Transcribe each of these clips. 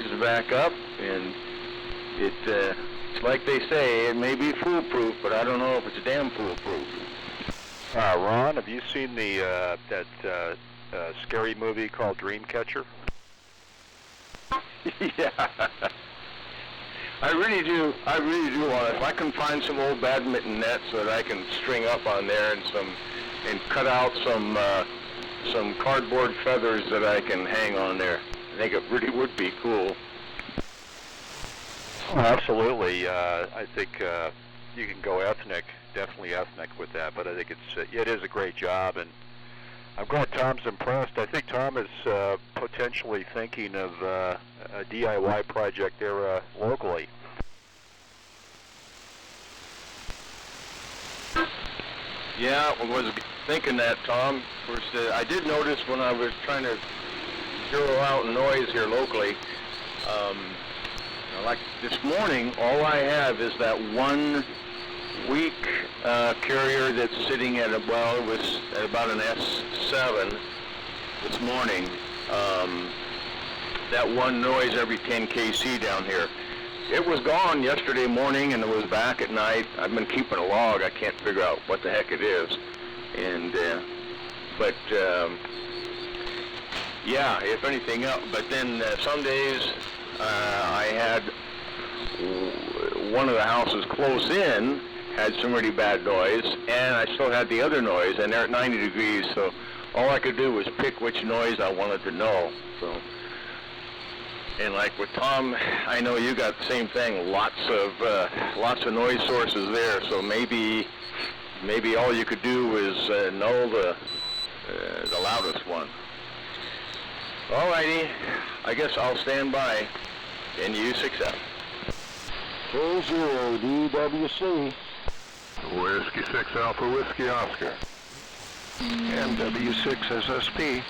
rises back up, and it's like they say, it may be foolproof, but I don't know if it's damn foolproof. Ron, have you seen the that scary movie called Dreamcatcher? Yeah. I really do want it. If I can find some old badminton nets that I can string up on there and cut out some cardboard feathers that I can hang on there, I think it really would be cool. Oh, absolutely. I think you can go ethnic, definitely ethnic with that. But I think it is a great job, and I'm glad Tom's impressed. I think Tom is potentially thinking of a DIY project there locally. Yeah, I was thinking that, Tom. First, I did notice when I was trying to zero out noise here locally, like this morning, all I have is that one weak carrier that's sitting at it was at about an S7 this morning. That one noise every 10 kc down here. It was gone yesterday morning, and it was back at night. I've been keeping a log. I can't figure out what the heck it is. And yeah, if anything else. But then some days I had one of the houses close in had some really bad noise, and I still had the other noise, and they're at 90 degrees, so all I could do was pick which noise I wanted to know. So, and like with Tom, I know you got the same thing, lots of noise sources there, so maybe all you could do is know the loudest one. Alrighty, I guess I'll stand by. NU6F. K0 DWC. Whiskey 6 Alpha Whiskey Oscar. And W6 SSP.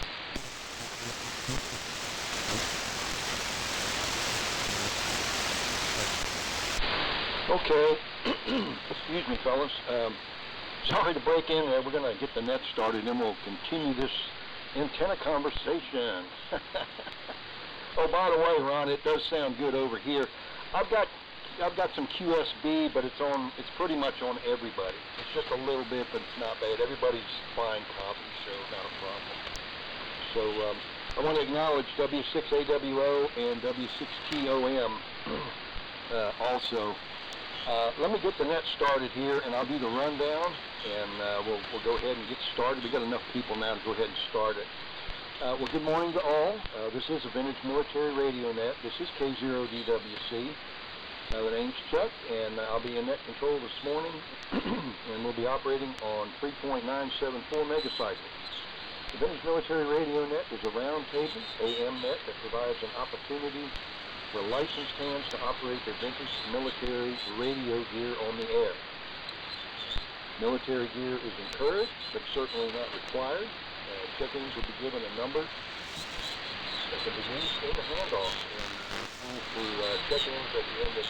Okay, excuse me, fellas. Sorry to break in there. We're going to get the net started, and then we'll continue this antenna conversation. Oh, by the way, Ron, it does sound good over here. I've got some QSB, but it's pretty much on everybody. It's just a little bit, but it's not bad. Everybody's fine copy, so not a problem. So I want to acknowledge W6AWO and W6TOM also. Let me get the net started here, and I'll do the rundown, and we'll go ahead and get started. We've got enough people now to go ahead and start it. Well, good morning to all. This is a Vintage Military Radio Net. This is K0DWC. The name's Chuck, and I'll be in net control this morning, and we'll be operating on 3.974 megacycles. The Vintage Military Radio Net is a roundtable AM net that provides an opportunity for licensed hands to operate their vintage military radio gear on the air. Military gear is encouraged, but certainly not required. Check-ins will be given a number that can be used in the handoff. And for check-ins at the end of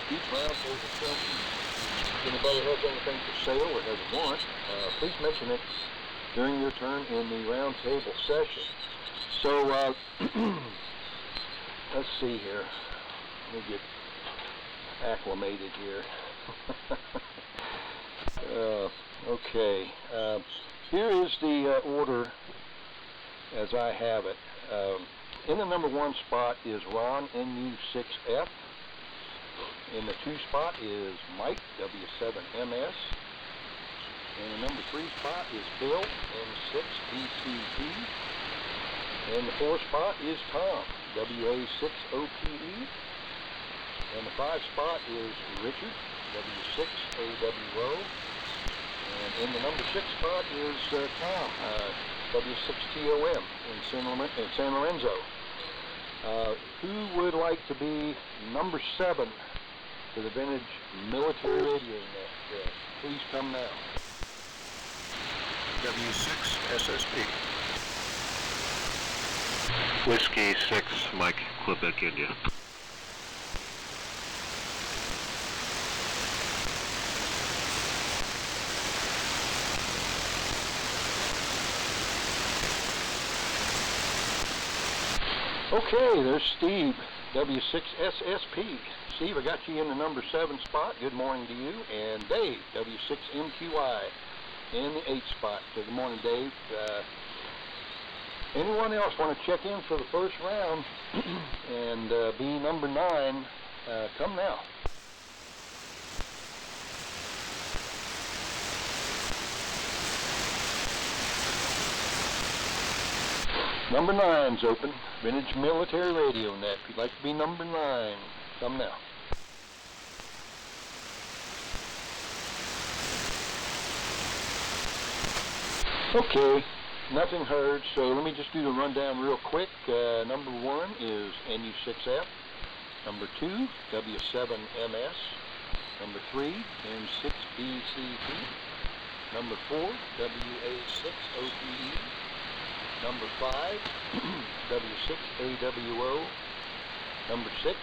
each roundtable session, if anybody has anything for sale or has a warrant, please mention it during your turn in the roundtable session. So, let's see here. Let me get acclimated here. Okay. Here is the order as I have it. In the number 1 spot is Ron, NU6F. In the 2 spot is Mike, W7MS. In the number 3 spot is Bill, N6BTP. In the 4 spot is Tom, WA6OPE. And the 5 spot is Richard, W6AWO. And in the number 6 spot is Tom, W6TOM in San Lorenzo. Who would like to be number 7 for the Vintage Military Radio Net? Please come now. W6 SSP. Whiskey 6, Mike, Quebec, India. Okay, there's Steve, W6SSP. Steve, I got you in the number 7 spot. Good morning to you. And Dave, W6MQI, in the 8 spot. So good morning, Dave. Anyone else want to check in for the first round and be number 9? Come now. Number 9's open. Vintage Military Radio Net. If you'd like to be number 9, come now. Okay, nothing heard, so let me just do the rundown real quick. Number 1 is NU6F. Number 2, W7MS. Number 3, M6BCP. Number 4, WA6OPE. Number 5, W6AWO. Number 6,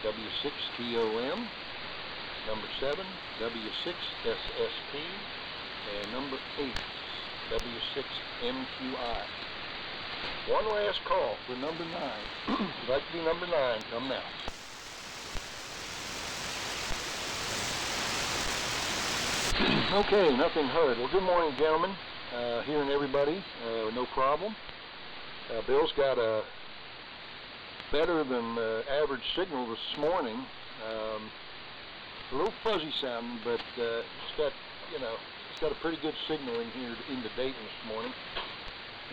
W6TOM. Number 7, W6SSP. And number 8, W6MQI. One last call for number 9. If you'd like to be number 9, come now. Okay, nothing heard. Well, good morning, gentlemen. Hearing everybody, no problem. Bill's got a better than average signal this morning. A little fuzzy sounding, but it's got, it's got a pretty good signal in here into Dayton this morning.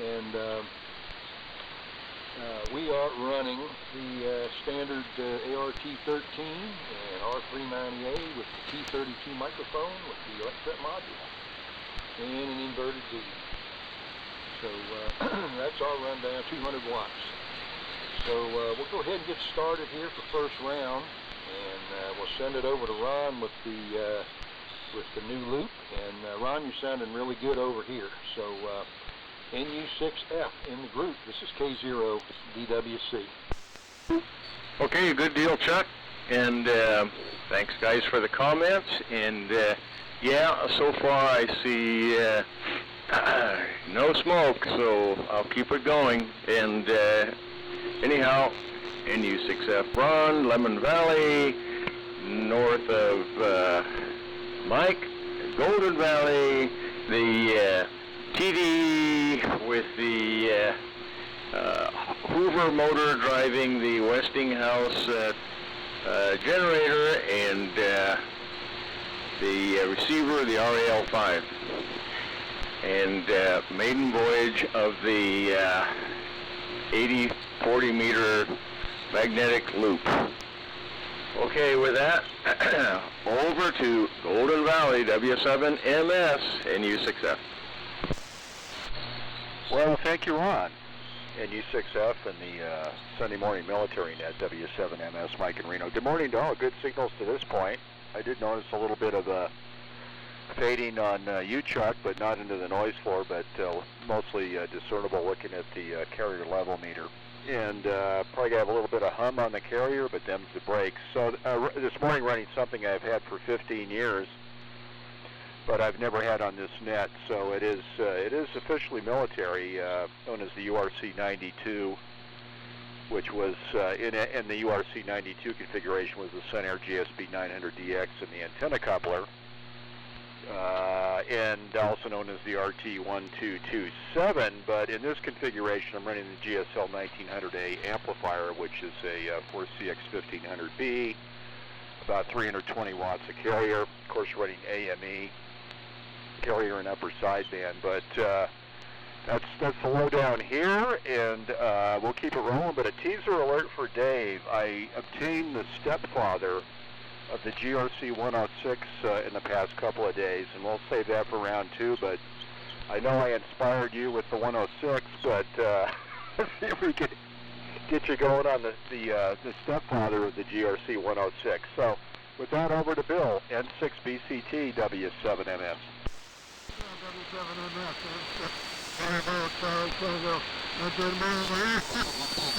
And we are running the standard ART13 and R390A with the T32 microphone with the electret module and an inverted D. So that's our rundown, 200 watts. So we'll go ahead and get started here for first round, and we'll send it over to Ron with the new loop. And Ron, you're sounding really good over here. So NU6F in the group. This is K0 DWC. Okay, good deal, Chuck. And thanks, guys, for the comments. And yeah, so far I see no smoke, so I'll keep it going. And anyhow, NU6F Ron, Lemon Valley, north of Mike, Golden Valley, the TD with the Hoover motor driving the Westinghouse generator, and the receiver, the RAL5, and maiden voyage of the 80-40 meter magnetic loop. Okay, with that, over to Golden Valley, W7MS, NU6F. Well, thank you, Ron. NU6F and the Sunday Morning Military Net, W7MS, Mike and Reno. Good morning to all. Good signals to this point. I did notice a little bit of fading on you, Chuck, but not into the noise floor, but mostly discernible looking at the carrier level meter. And probably have a little bit of hum on the carrier, but them's the brakes. So this morning running something I've had for 15 years, but I've never had on this net. So it is officially military, known as the URC-92, which was in the URC-92 configuration was the Sun Air GSB-900DX and the antenna coupler, and also known as the RT-1227. But in this configuration, I'm running the GSL 1900A amplifier, which is a 4CX1500B, about 320 watts of carrier. Of course, running AME carrier and upper sideband, but that's the lowdown here, and we'll keep it rolling. But a teaser alert for Dave. I obtained the stepfather of the GRC 106 in the past couple of days, and we'll save that for round 2. But I know I inspired you with the 106, but let's see if we can get you going on the stepfather of the GRC 106. So with that, over to Bill, N6BCT W7MS.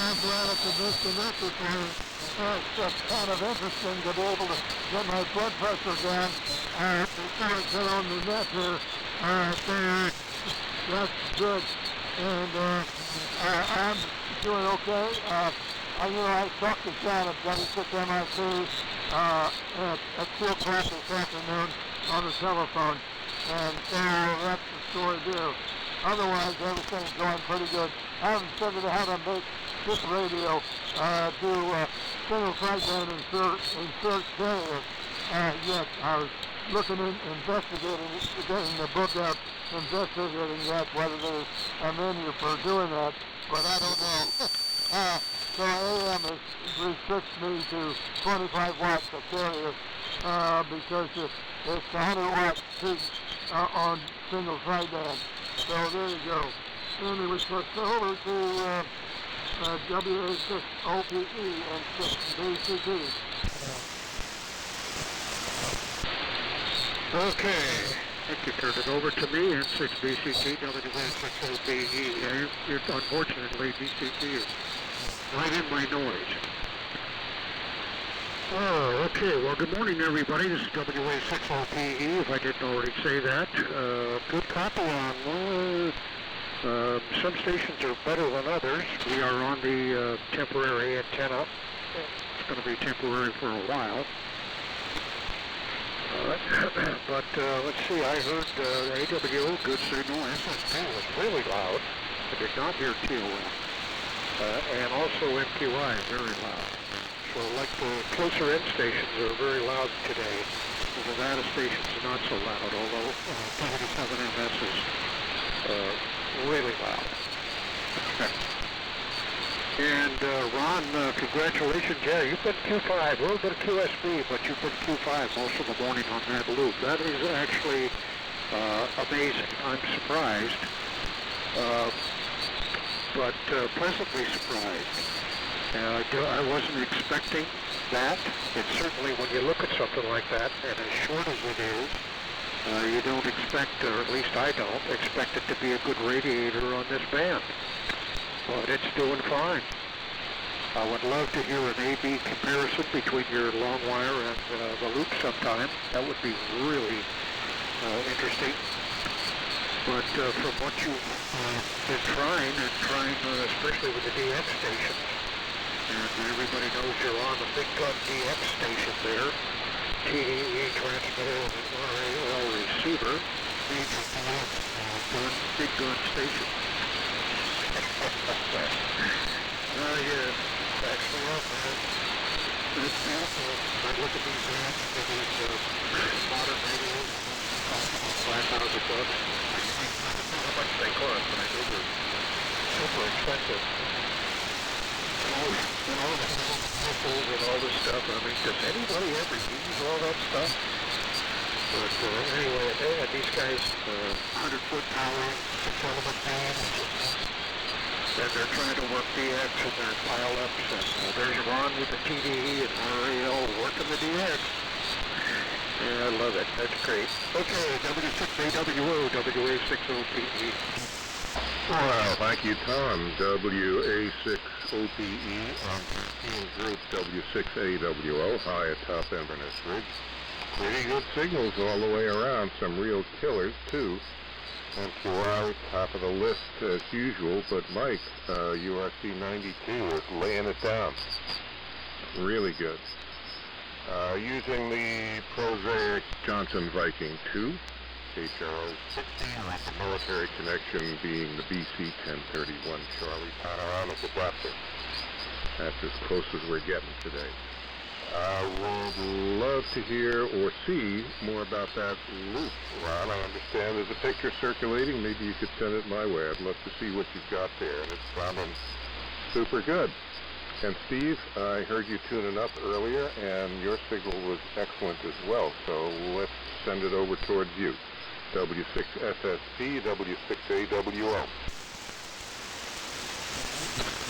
I'm glad I could disconnect this one. It's just kind of interesting to be able to get my blood pressure down before I get on the net here. So that's good. And I'm doing okay. I talked to John at W6MIT at 2 o'clock this afternoon on the telephone, and so that's the story there. Otherwise, everything's going pretty good. I haven't figured out how to make this radio do single sideband insert carrier yet. I was looking in, investigating, getting the book out, investigating that, whether there's a menu for doing that, but I don't know. So AM restricts me to 25 watts of carrier because it's 100 watts peak on single sideband. So there you go. Anyway, switch over to WA6OPE and 6BCT. Okay, if you turn it over to me and 6BCT, WA6OPE, unfortunately BCT is right in my noise. Oh, okay, well good morning everybody, this is WA6OPE, if I didn't already say that. Good copy on, some stations are better than others. We are on the temporary antenna. It's going to be temporary for a while. But let's see, I heard AWO, good signal, SSP was really loud. I did not hear TOM. And also MQI, very loud. So like the closer end stations are very loud today. The Nevada stations are not so loud, although 77MS is really loud. And Ron, congratulations. Yeah, you've been Q5, a little bit of QSB, but you've been Q5 most of the morning on that loop. That is actually amazing. I'm surprised, but pleasantly surprised. I wasn't expecting that. And certainly when you look at something like that, and as short as it is, you don't expect, or at least I don't, expect it to be a good radiator on this band. But it's doing fine. I would love to hear an A-B comparison between your long wire and the loop sometime. That would be really interesting. But from what you've been trying, especially with the DX stations, and everybody knows you're on the big gun DX station there, TDE transmitter and RAL receiver, big gun station. Yes, actually up, man. But it's beautiful. I look at these amps for these modern radios, $5,000 bucks. How much they cost, but I know they're super expensive. And all the missiles and all this stuff. I mean, does anybody ever use all that stuff? But anyway, these guys, 100-foot power, 6-element bands, and they're trying to work DX and their pile-ups, and there's Ron with the TDE and RAL working the DX. Yeah, I love it. That's great. Okay, W6AWO, WA6OPE. Well, thank you, Tom. WA6OPE on Team Group W6AWO, high atop Inverness Ridge. Pretty good signals all the way around. Some real killers, too. MQI, top of the list as usual, but Mike, URC 92 is laying it down. Really good. Using the prosaic Johnson Viking 2, HRO 16, with the military connection being the BC 1031 Charlie Panoramic adapter. That's as close as we're getting today. I would love to hear or see more about that loop, Ron. I understand there's a picture circulating. Maybe you could send it my way. I'd love to see what you've got there, and it's sounding super good. And Steve, I heard you tuning up earlier, and your signal was excellent as well, so let's send it over towards you. W6SSP, W6AWO.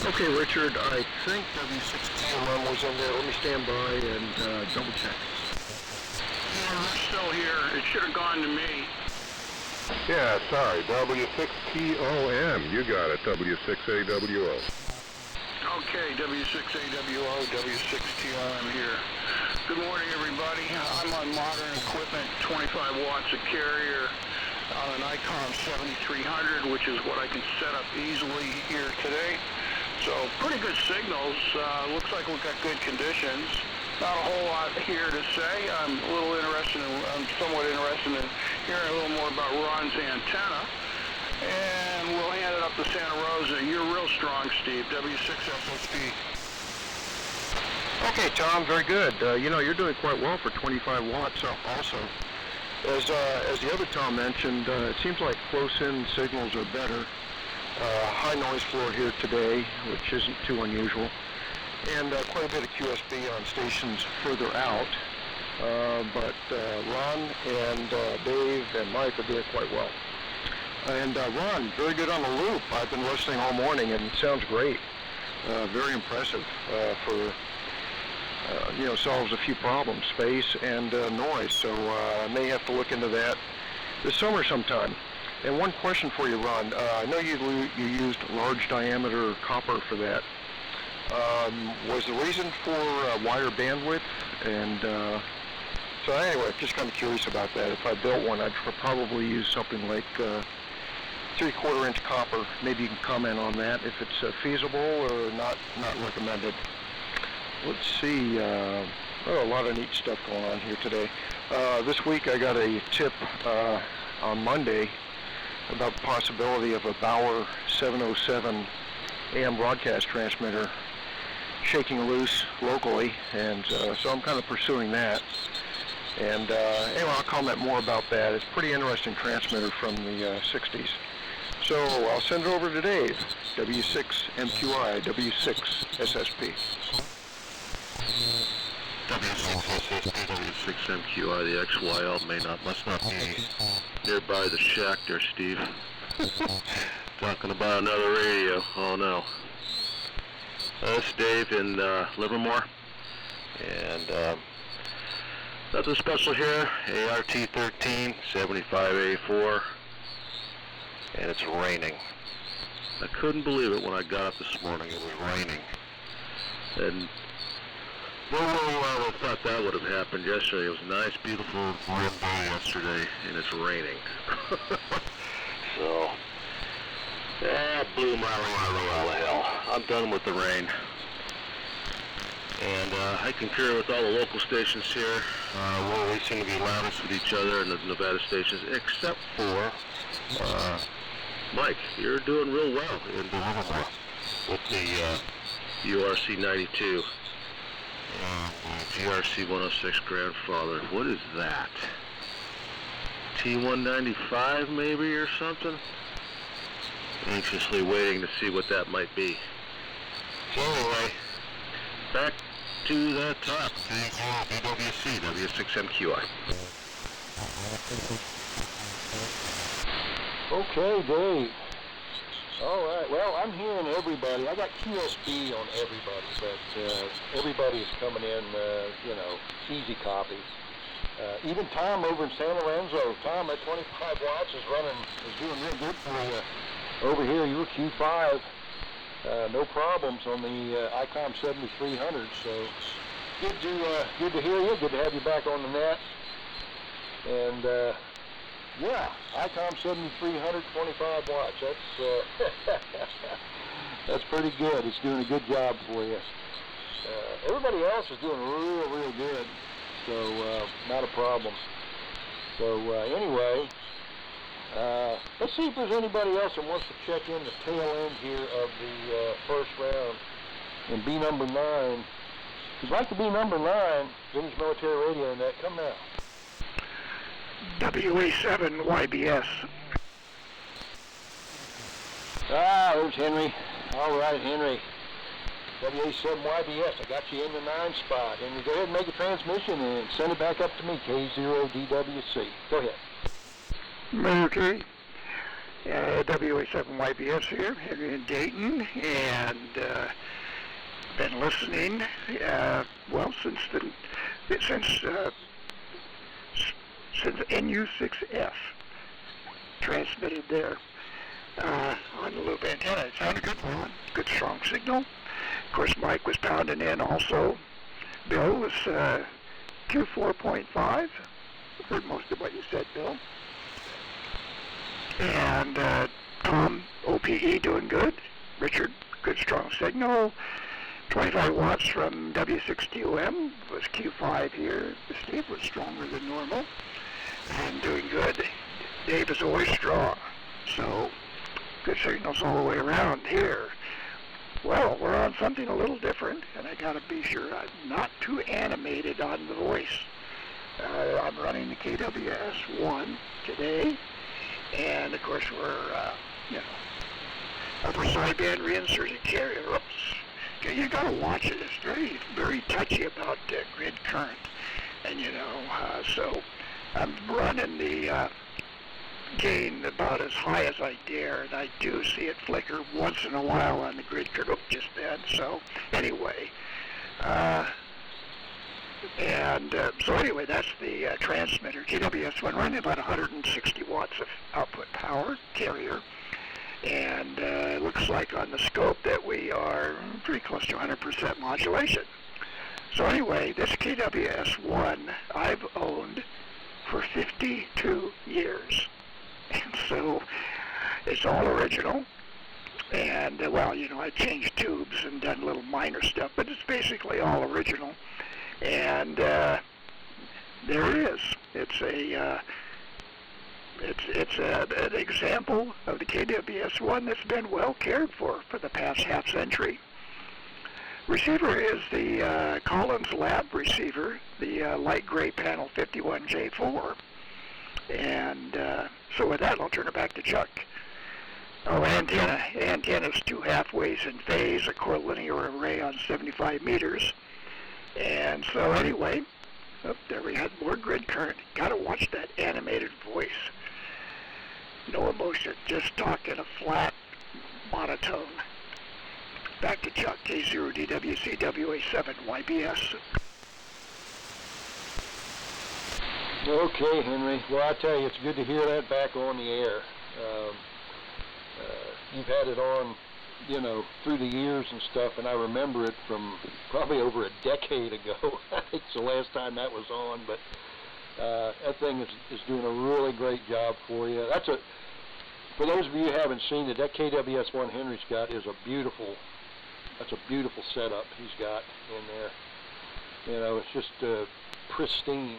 Okay, Richard, I think W6TMM was in there. Let me stand by and double check. Yeah, we're still here. It should have gone to me. Yeah, sorry, W6TOM. You got it, W6AWO. Okay, W6AWO, W6TOM here. Good morning, everybody. I'm on modern equipment, 25 watts of carrier on an ICOM 7300, which is what I can set up easily here today. So pretty good signals. Looks like we've got good conditions. Not a whole lot here to say. I'm somewhat interested in hearing a little more about Ron's antenna. And we'll hand it up to Santa Rosa. You're real strong, Steve. W6SSP. Okay, Tom, very good. You're doing quite well for 25 watts also. As the other Tom mentioned, it seems like close-in signals are better. High noise floor here today, which isn't too unusual. And quite a bit of QSB on stations further out. But Ron and Dave and Mike are doing quite well. And Ron, very good on the loop. I've been listening all morning and it sounds great. Very impressive for, solves a few problems, space and noise. So I may have to look into that this summer sometime. And one question for you, Ron. I know you used large diameter copper for that. Was the reason for wire bandwidth? And so anyway, just kind of curious about that. If I built one, I'd probably use something like 3/4 inch copper. Maybe you can comment on that if it's feasible or not recommended. Let's see. A lot of neat stuff going on here today. This week I got a tip on Monday about the possibility of a Bauer 707 AM broadcast transmitter shaking loose locally, and so I'm kind of pursuing that. And anyway, I'll comment more about that. It's a pretty interesting transmitter from the 60s. So I'll send it over to Dave, W6MQI, W6SSP. W6SSP, W6MQI, the XYL must not be nearby the shack there, Steve. Talking about another radio. Oh no. That's Dave in Livermore. And nothing special here. ART13, 75A4. And it's raining. I couldn't believe it when I got up this morning. It was raining. And no one thought that would have happened yesterday. It was a nice, beautiful warm day yesterday, and it's raining. So, blue mile out of hell. I'm done with the rain. And I concur with all the local stations here. We seem to be loudest with each other in the Nevada stations, except for Mike. You're doing real well in Livermore with the URC 92. GRC 106 grandfather. What is that? T195 maybe or something? Anxiously waiting to see what that might be. So anyway, back to the top. BWC, W6MQI. Okay, Dave. All right. Well, I'm hearing everybody. I got QSB on everybody, but everybody is coming in, easy copy. Even Tom over in San Lorenzo. Tom at 25 watts is doing real good for you. Over here, you're Q5. No problems on the ICOM 7300. So good to hear you. Good to have you back on the net. And ICOM 7300, 25 watts. That's pretty good. It's doing a good job for you. Everybody else is doing real good. So not a problem. So anyway, let's see if there's anybody else that wants to check in the tail end here of the first round and be number 9. If you'd like to be number 9, Vintage Military Radio Net, come now. WA7 YBS. There's Henry. All right, Henry. WA7 YBS. I got you in the 9 spot. And you go ahead and make a transmission and send it back up to me, K0DWC. Go ahead. Okay. WA7 YBS here, Henry in Dayton, and been listening, since NU6F transmitted there on the loop antenna. It sounded good, good strong signal. Of course, Mike was pounding in also. Bill was Q4.5. Heard most of what you said, Bill. And Tom, OPE, doing good. Richard, good strong signal. 25 watts from W6TOM was Q5 here. Steve was stronger than normal and doing good. Dave is always strong, so good signals all the way around here. Well, we're on something a little different, and I gotta be sure I'm not too animated on the voice. I'm running the KWS-1 today, and of course we're, upper sideband reinserted carrier. Oops. Okay, you gotta watch it. It's very, very touchy about grid current, and so I'm running the gain about as high as I dare, and I do see it flicker once in a while on the grid curve just then. So anyway, so anyway, that's the transmitter, KWS-1, running about 160 watts of output power carrier, and it looks like on the scope that we are pretty close to 100% modulation. So anyway, this KWS-1 I've owned for 52 years. And so it's all original. And, I've changed tubes and done little minor stuff, but it's basically all original. And there it is. It's an example of the KWS-1 that's been well cared for the past half century. Receiver is the Collins Lab receiver, the light gray panel 51J4. And so with that, I'll turn it back to Chuck. Oh, antenna. Antenna's 2 halfways in phase, a core linear array on 75 meters. And so anyway, there we had more grid current. Gotta watch that animated voice. No emotion, just talk in a flat monotone. Back to Chuck, K0DWC WA7YBS. Okay, Henry. Well, I tell you, it's good to hear that back on the air. You've had it on, through the years and stuff, and I remember it from probably over a decade ago. I think it's the last time that was on, but that thing is doing a really great job for you. For those of you who haven't seen it, that KWS-1 Henry's got is that's a beautiful setup he's got in there. It's just pristine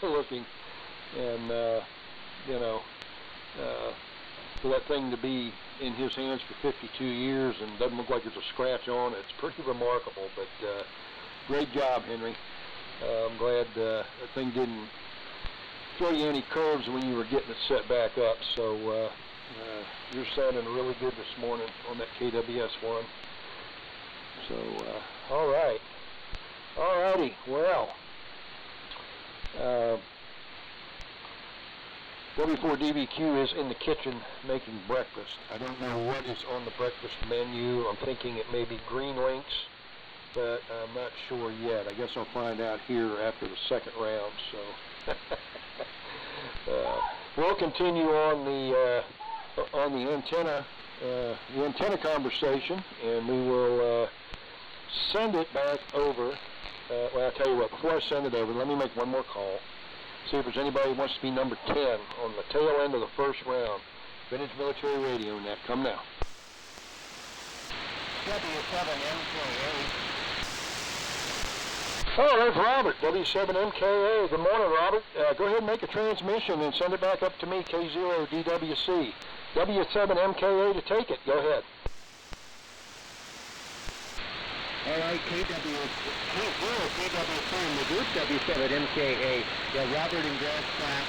looking, and for that thing to be in his hands for 52 years and doesn't look like there's a scratch on it, it's pretty remarkable. But great job, Henry. I'm glad that thing didn't throw you any curves when you were getting it set back up. So you're sounding really good this morning on that KWS-1. So all right. Alrighty, well, W4DBQ is in the kitchen making breakfast. I don't know what is on the breakfast menu. I'm thinking it may be green links, but I'm not sure yet. I guess I'll find out here after the second round. So we'll continue on the antenna conversation, and we will send it back over. Well, I'll tell you what, before I send it over, let me make one more call. See if there's anybody who wants to be number 10 on the tail end of the first round. Vintage Military Radio Net, come now. W7MKA. Oh, there's Robert, W7MKA. Good morning, Robert. Go ahead and make a transmission and send it back up to me, K0DWC. W7MKA to take it. Go ahead. All right, KWC in the group W7MKA. Yeah, Robert and Grass Class.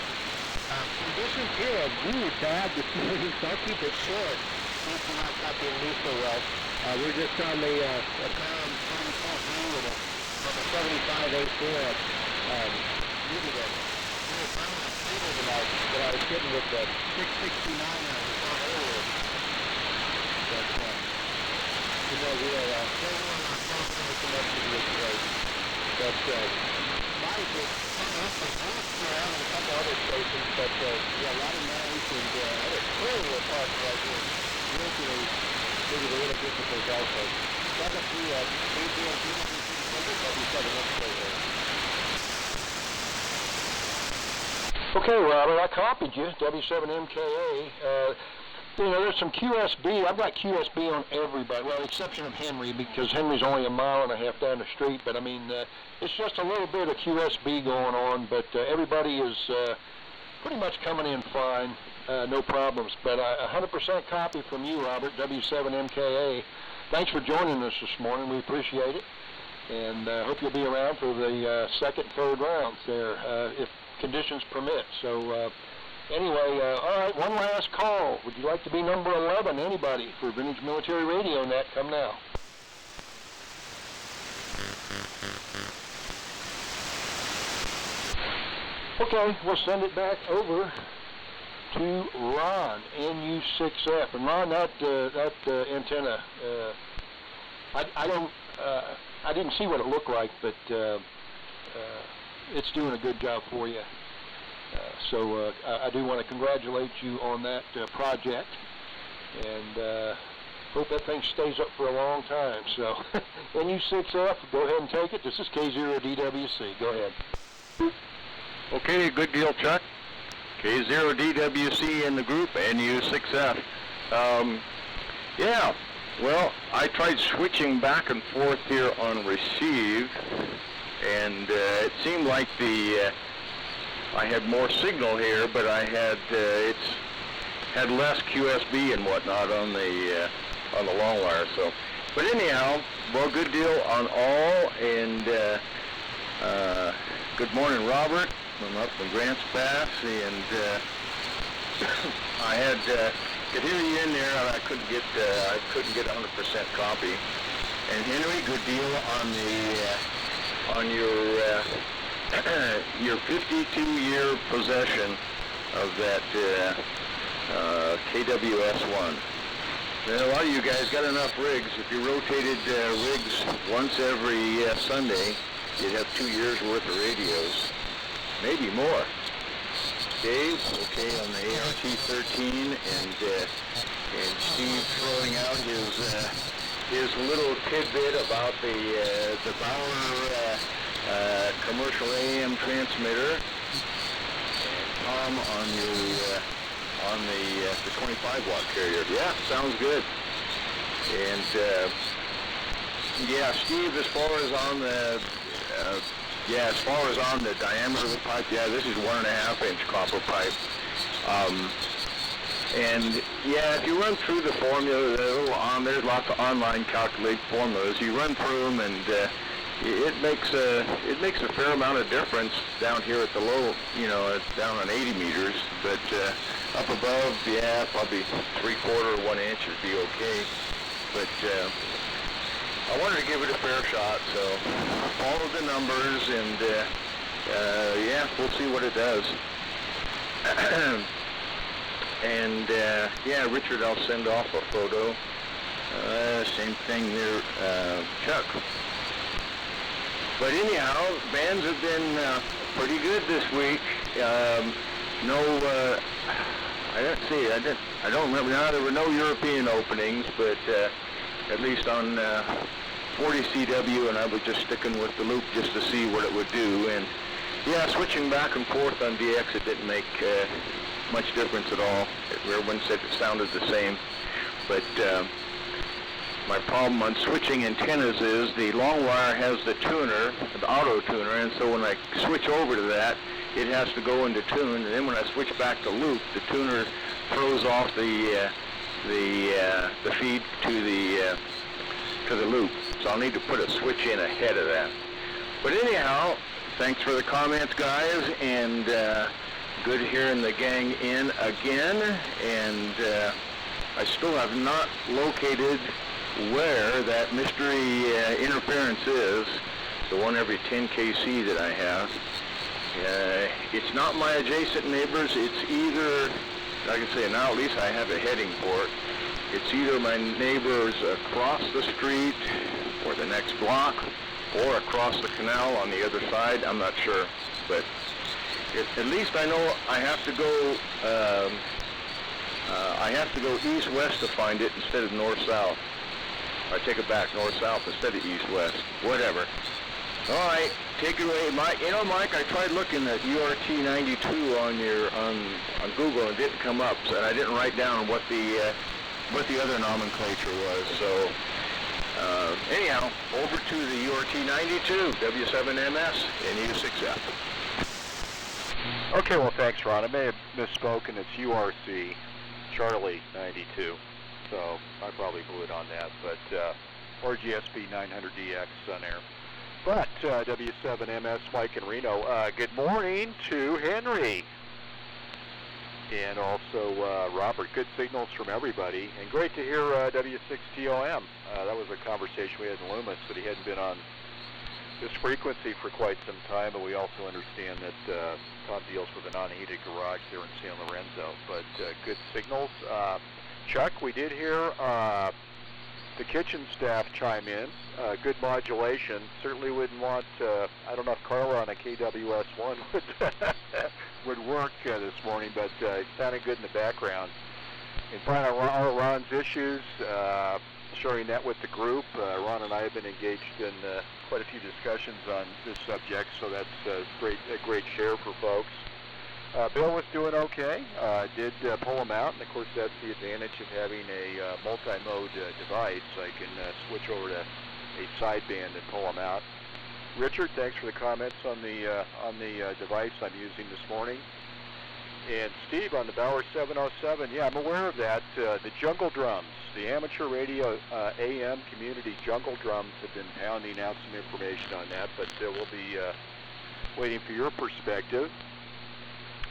Conditions here are really bad this morning, so I'll keep it short. Since we're not being used so well. We're just on the Crown 24 with a 75 A4. Really good. That I was getting with the 669 on the front earlier. But, we're that's good. Might have around in a couple other stations, but yeah, a lot of noise and other clear parts right here. Really, maybe a little difficult also. Back up to Okay, Robert, I copied you, W7MKA. You know, there's some QSB. I've got QSB on everybody, well, with the exception of Henry, because Henry's only a mile and a half down the street. But I mean, it's just a little bit of QSB going on. But everybody is pretty much coming in fine, no problems. But 100% copy from you, Robert, W7MKA. Thanks for joining us this morning. We appreciate it, and hope you'll be around for the second, third rounds there, if conditions permit. So. Anyway, all right, one last call. Would you like to be number 11? Anybody for Vintage Military Radio Net? Come now. Okay, we'll send it back over to Ron, NU6F. And Ron, that antenna, I didn't see what it looked like, but it's doing a good job for you. So I do want to congratulate you on that project, and hope that thing stays up for a long time. So NU6F, go ahead and take it. This is K0DWC. Go ahead. Okay, good deal, Chuck. K0DWC in the group, NU6F. Yeah, well, I tried switching back and forth here on receive, and it seemed like I had more signal here, but I had it's had less QSB and whatnot on the long wire. So, but anyhow, well, good deal on all, and good morning, Robert. I'm up from Grants Pass, and I had could hear you in there, and I couldn't get 100% copy. And Henry, good deal on your 52-year possession of that KWS-1. And a lot of you guys got enough rigs. If you rotated rigs once every Sunday, you'd have 2 years worth of radios, maybe more. Dave, okay, on the ART-13, and Steve throwing out his little tidbit about the Bauer commercial AM transmitter, and Tom on the 25 watt carrier. Yeah, sounds good. And yeah, Steve, as far as on the diameter of the pipe, yeah, this is 1.5 inch copper pipe. And yeah, if you run through the formula, there's lots of online calculate formulas. You run through them, and it makes a fair amount of difference down here at the low, it's down on 80 meters, but up above, yeah, probably 3/4 or 1 inch would be okay. But I wanted to give it a fair shot, so follow the numbers, and yeah, we'll see what it does. And yeah, Richard, I'll send off a photo. Same thing there, Chuck. But anyhow, bands have been pretty good this week. I don't remember. Now there were no European openings, but at least on 40 CW, and I was just sticking with the loop just to see what it would do. And yeah, switching back and forth on DX, it didn't make much difference at all. Everyone said it sounded the same, but my problem on switching antennas is the long wire has the tuner, the auto tuner, and so when I switch over to that, it has to go into tune, and then when I switch back to loop, the tuner throws off the feed to the loop. So I'll need to put a switch in ahead of that. But anyhow, thanks for the comments, guys, and good hearing the gang in again, and I still have not located where that mystery interference is, the one every 10 kc that I have. It's not my adjacent neighbors. It's either, I can say now at least I have a heading for it. It's either my neighbors across the street or the next block or across the canal on the other side. I'm not sure, but at least I know I have to go east-west to find it instead of north-south. I take it back, north-south instead of east-west. Whatever. All right, take it away, Mike. You know, Mike, I tried looking at URT92 on Google and it didn't come up, so I didn't write down what the other nomenclature was. So anyhow, over to the URT92, W7MS, and U6F. Okay, well, thanks, Ron. I may have misspoken. It's URC Charlie 92, so I probably blew it on that, but or GSP 900DX on air. But W7MS, Mike and Reno, good morning to Henry. And also Robert. Good signals from everybody. And great to hear W6TOM. That was a conversation we had in Loomis, but he hadn't been on this frequency for quite some time. But we also understand that Tom deals with a non-heated garage there in San Lorenzo. But good signals. Chuck, we did hear the kitchen staff chime in. Good modulation. Certainly wouldn't want, I don't know if Carla on a KWS-1 would work this morning, but it sounded good in the background. And finally, all Ron's issues, sharing that with the group. Ron and I have been engaged in quite a few discussions on this subject, so that's a great share for folks. Bill was doing okay. Did pull him out, and of course that's the advantage of having a multi-mode device. I can switch over to a sideband and pull him out. Richard, thanks for the comments on the device I'm using this morning. And Steve on the Bauer 707, yeah, I'm aware of that. The jungle drums, the amateur radio AM community jungle drums have been pounding out some information on that, but we'll be waiting for your perspective.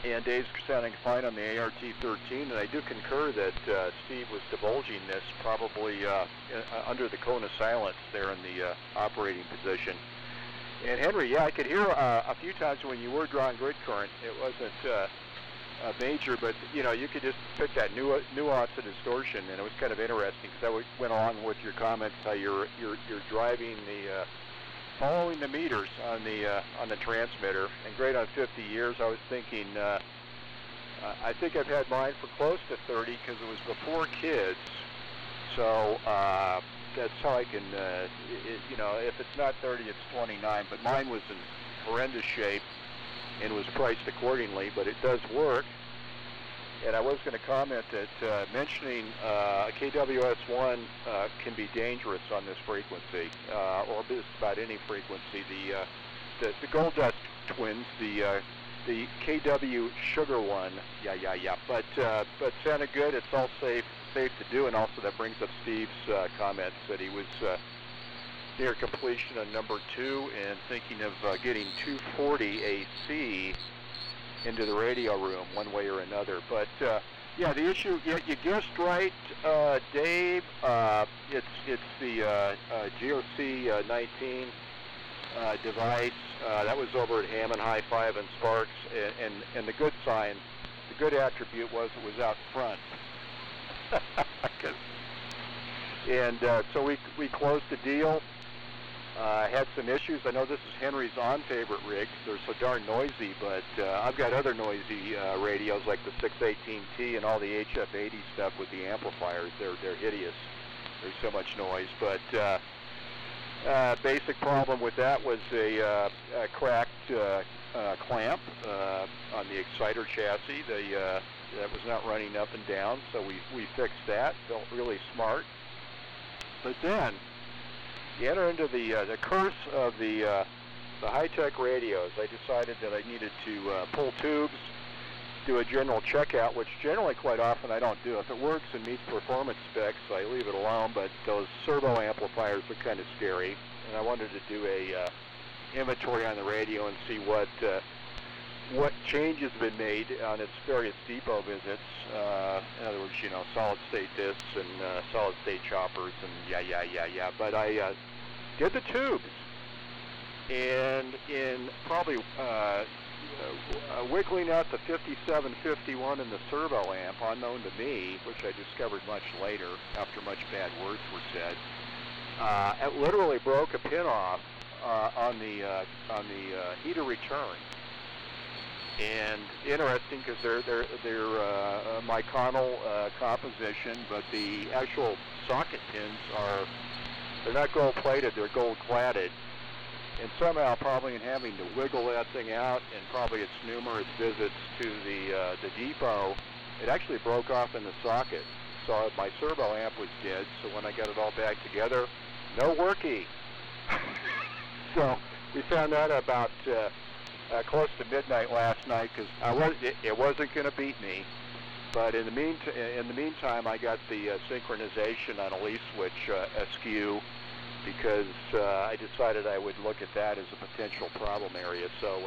And Dave's sounding fine on the ART-13, and I do concur that Steve was divulging this probably under the cone of silence there in the operating position. And Henry, yeah, I could hear a few times when you were drawing grid current. It wasn't major, but you know, you could just pick that nuance and distortion, and it was kind of interesting because that went along with your comments how you're driving the following the meters on the transmitter. And great on 50 years. I was thinking, I think I've had mine for close to 30 because it was before kids. So that's how I can, you know, if it's not 30, it's 29. But mine was in horrendous shape and was priced accordingly. But it does work. And I was going to comment that mentioning KWS-1 can be dangerous on this frequency, or just about any frequency. The Gold Dust twins, the KW Sugar one, yeah. But sounded good. It's all safe to do, and also that brings up Steve's comments that he was near completion on number 2 and thinking of getting 240 AC into the radio room one way or another. But yeah, the issue, you guessed right, Dave. It's the GOC 19 device that was over at Hammond High 5 and Sparks, and the good sign, the good attribute was it was out front. And so we closed the deal. Had some issues. I know this is Henry's on-favorite rigs. They're so darn noisy, but I've got other noisy radios like the 618T and all the HF80 stuff with the amplifiers. They're hideous. There's so much noise. But basic problem with that was a cracked clamp on the exciter chassis. That was not running up and down, so we fixed that. Felt really smart. But then you enter into the curse of the high-tech radios. I decided that I needed to pull tubes, do a general checkout, which generally quite often I don't do. If it works and meets performance specs, I leave it alone, but those servo amplifiers are kind of scary, and I wanted to do a inventory on the radio and see what changes have been made on its various depot visits. In other words, you know, solid-state discs and solid-state choppers and yeah. But I did the tubes, and in probably wiggling out the 5751 in the servo amp, unknown to me, which I discovered much later after much bad words were said, it literally broke a pin off on the heater return. And interesting because they're Myconal composition, but the actual socket pins they're not gold plated, they're gold cladded. and somehow probably in having to wiggle that thing out and probably its numerous visits to the depot, it actually broke off in the socket. So my servo amp was dead, so when I got it all back together, no worky. So we found out about close to midnight last night, because it wasn't going to beat me. But in the meantime, I got the synchronization on a leaf switch askew, because I decided I would look at that as a potential problem area. So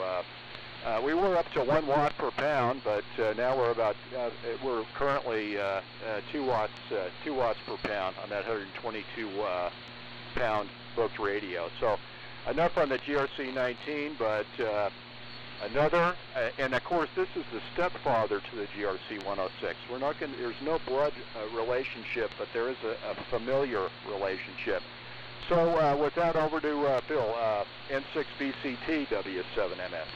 we were up to 1 watt per pound, but now we're currently 2 watts per pound on that 122 pound booked radio. So enough on the GRC 19, but another, and of course this is the stepfather to the GRC 106. There's no blood relationship, but there is a familiar relationship. So with that, over to Bill, N6BCT W7MS.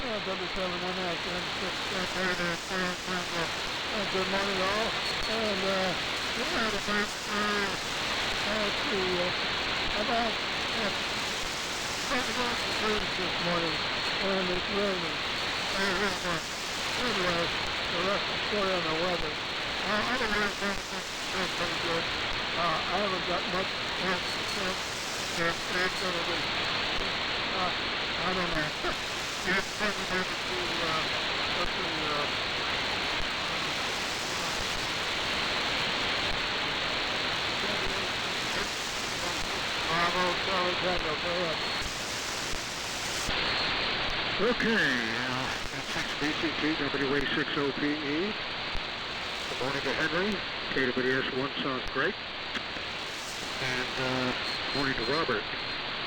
W7MS, good morning all, and we had about this morning, and it's raining. Anyway, the rest of the story on the weather. Otherwise, that's pretty good. I haven't got much else to say. It's going to be, I don't know. It's probably going to be, Okay, N6BCT WA60PE. Good morning to Henry. KWS 1 sounds great. And morning to Robert.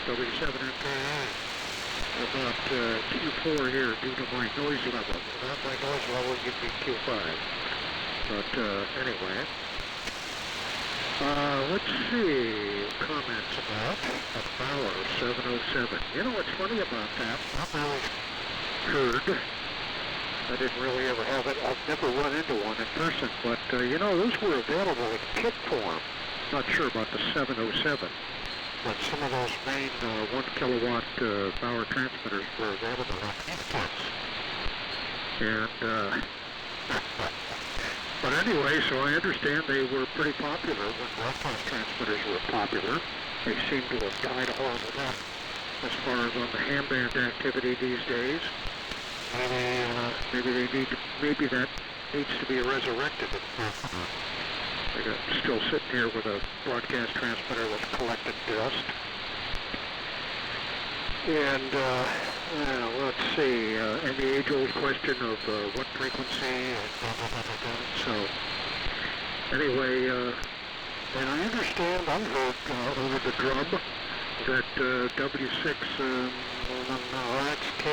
W7MKI. About Q4 here due to my noise level. Not my noise level would be Q5. But anyway. Let's see. Comments about a Bauer 707. You know what's funny about that? I've always heard. I didn't really ever have it. I've never run into one in person, but you know, those were available in kit form. Not sure about the 707, but some of those main 1 kilowatt power transmitters were available in kits. And but anyway, so I understand they were pretty popular when broadcast transmitters were popular. They seem to have died a horrible death as far as on the ham band activity these days. Maybe that needs to be resurrected. I'm still sitting here with a broadcast transmitter that's collected dust. And let's see, and the age-old question of what frequency and blah, blah, blah, blah, blah. So anyway, and I understand, I heard over the drum that W6 RXK,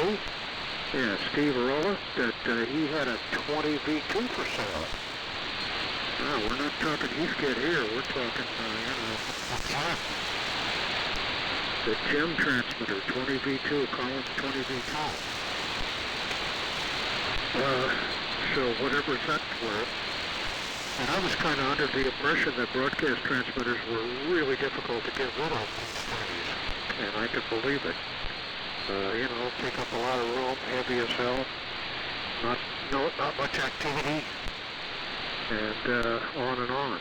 yeah, Steve Arola, that he had a 20 V2 for sale. No, we're not talking Heathkit here, we're talking, the gem transmitter, 20 V2, Collins 20 V2. So whatever that's worth. And I was kind of under the impression that broadcast transmitters were really difficult to get rid of these days. And I could believe it. Take up a lot of room, heavy as hell, not much activity, and on and on.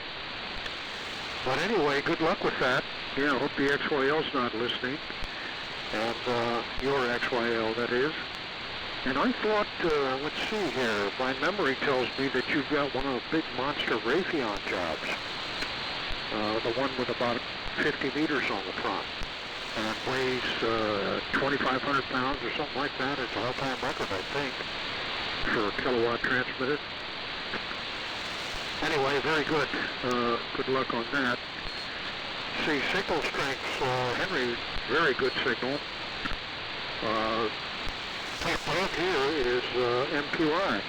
But anyway, good luck with that. Yeah, I hope the XYL's not listening, and your XYL, that is. And I thought, let's see here, my memory tells me that you've got one of the big monster Raytheon jobs, the one with about 50 meters on the front. And it weighs 2,500 pounds or something like that. It's an all-time record, I think, for a kilowatt transmitted. Anyway, very good. Good luck on that. See, signal strength, Henry, very good signal. Top out here is MQI.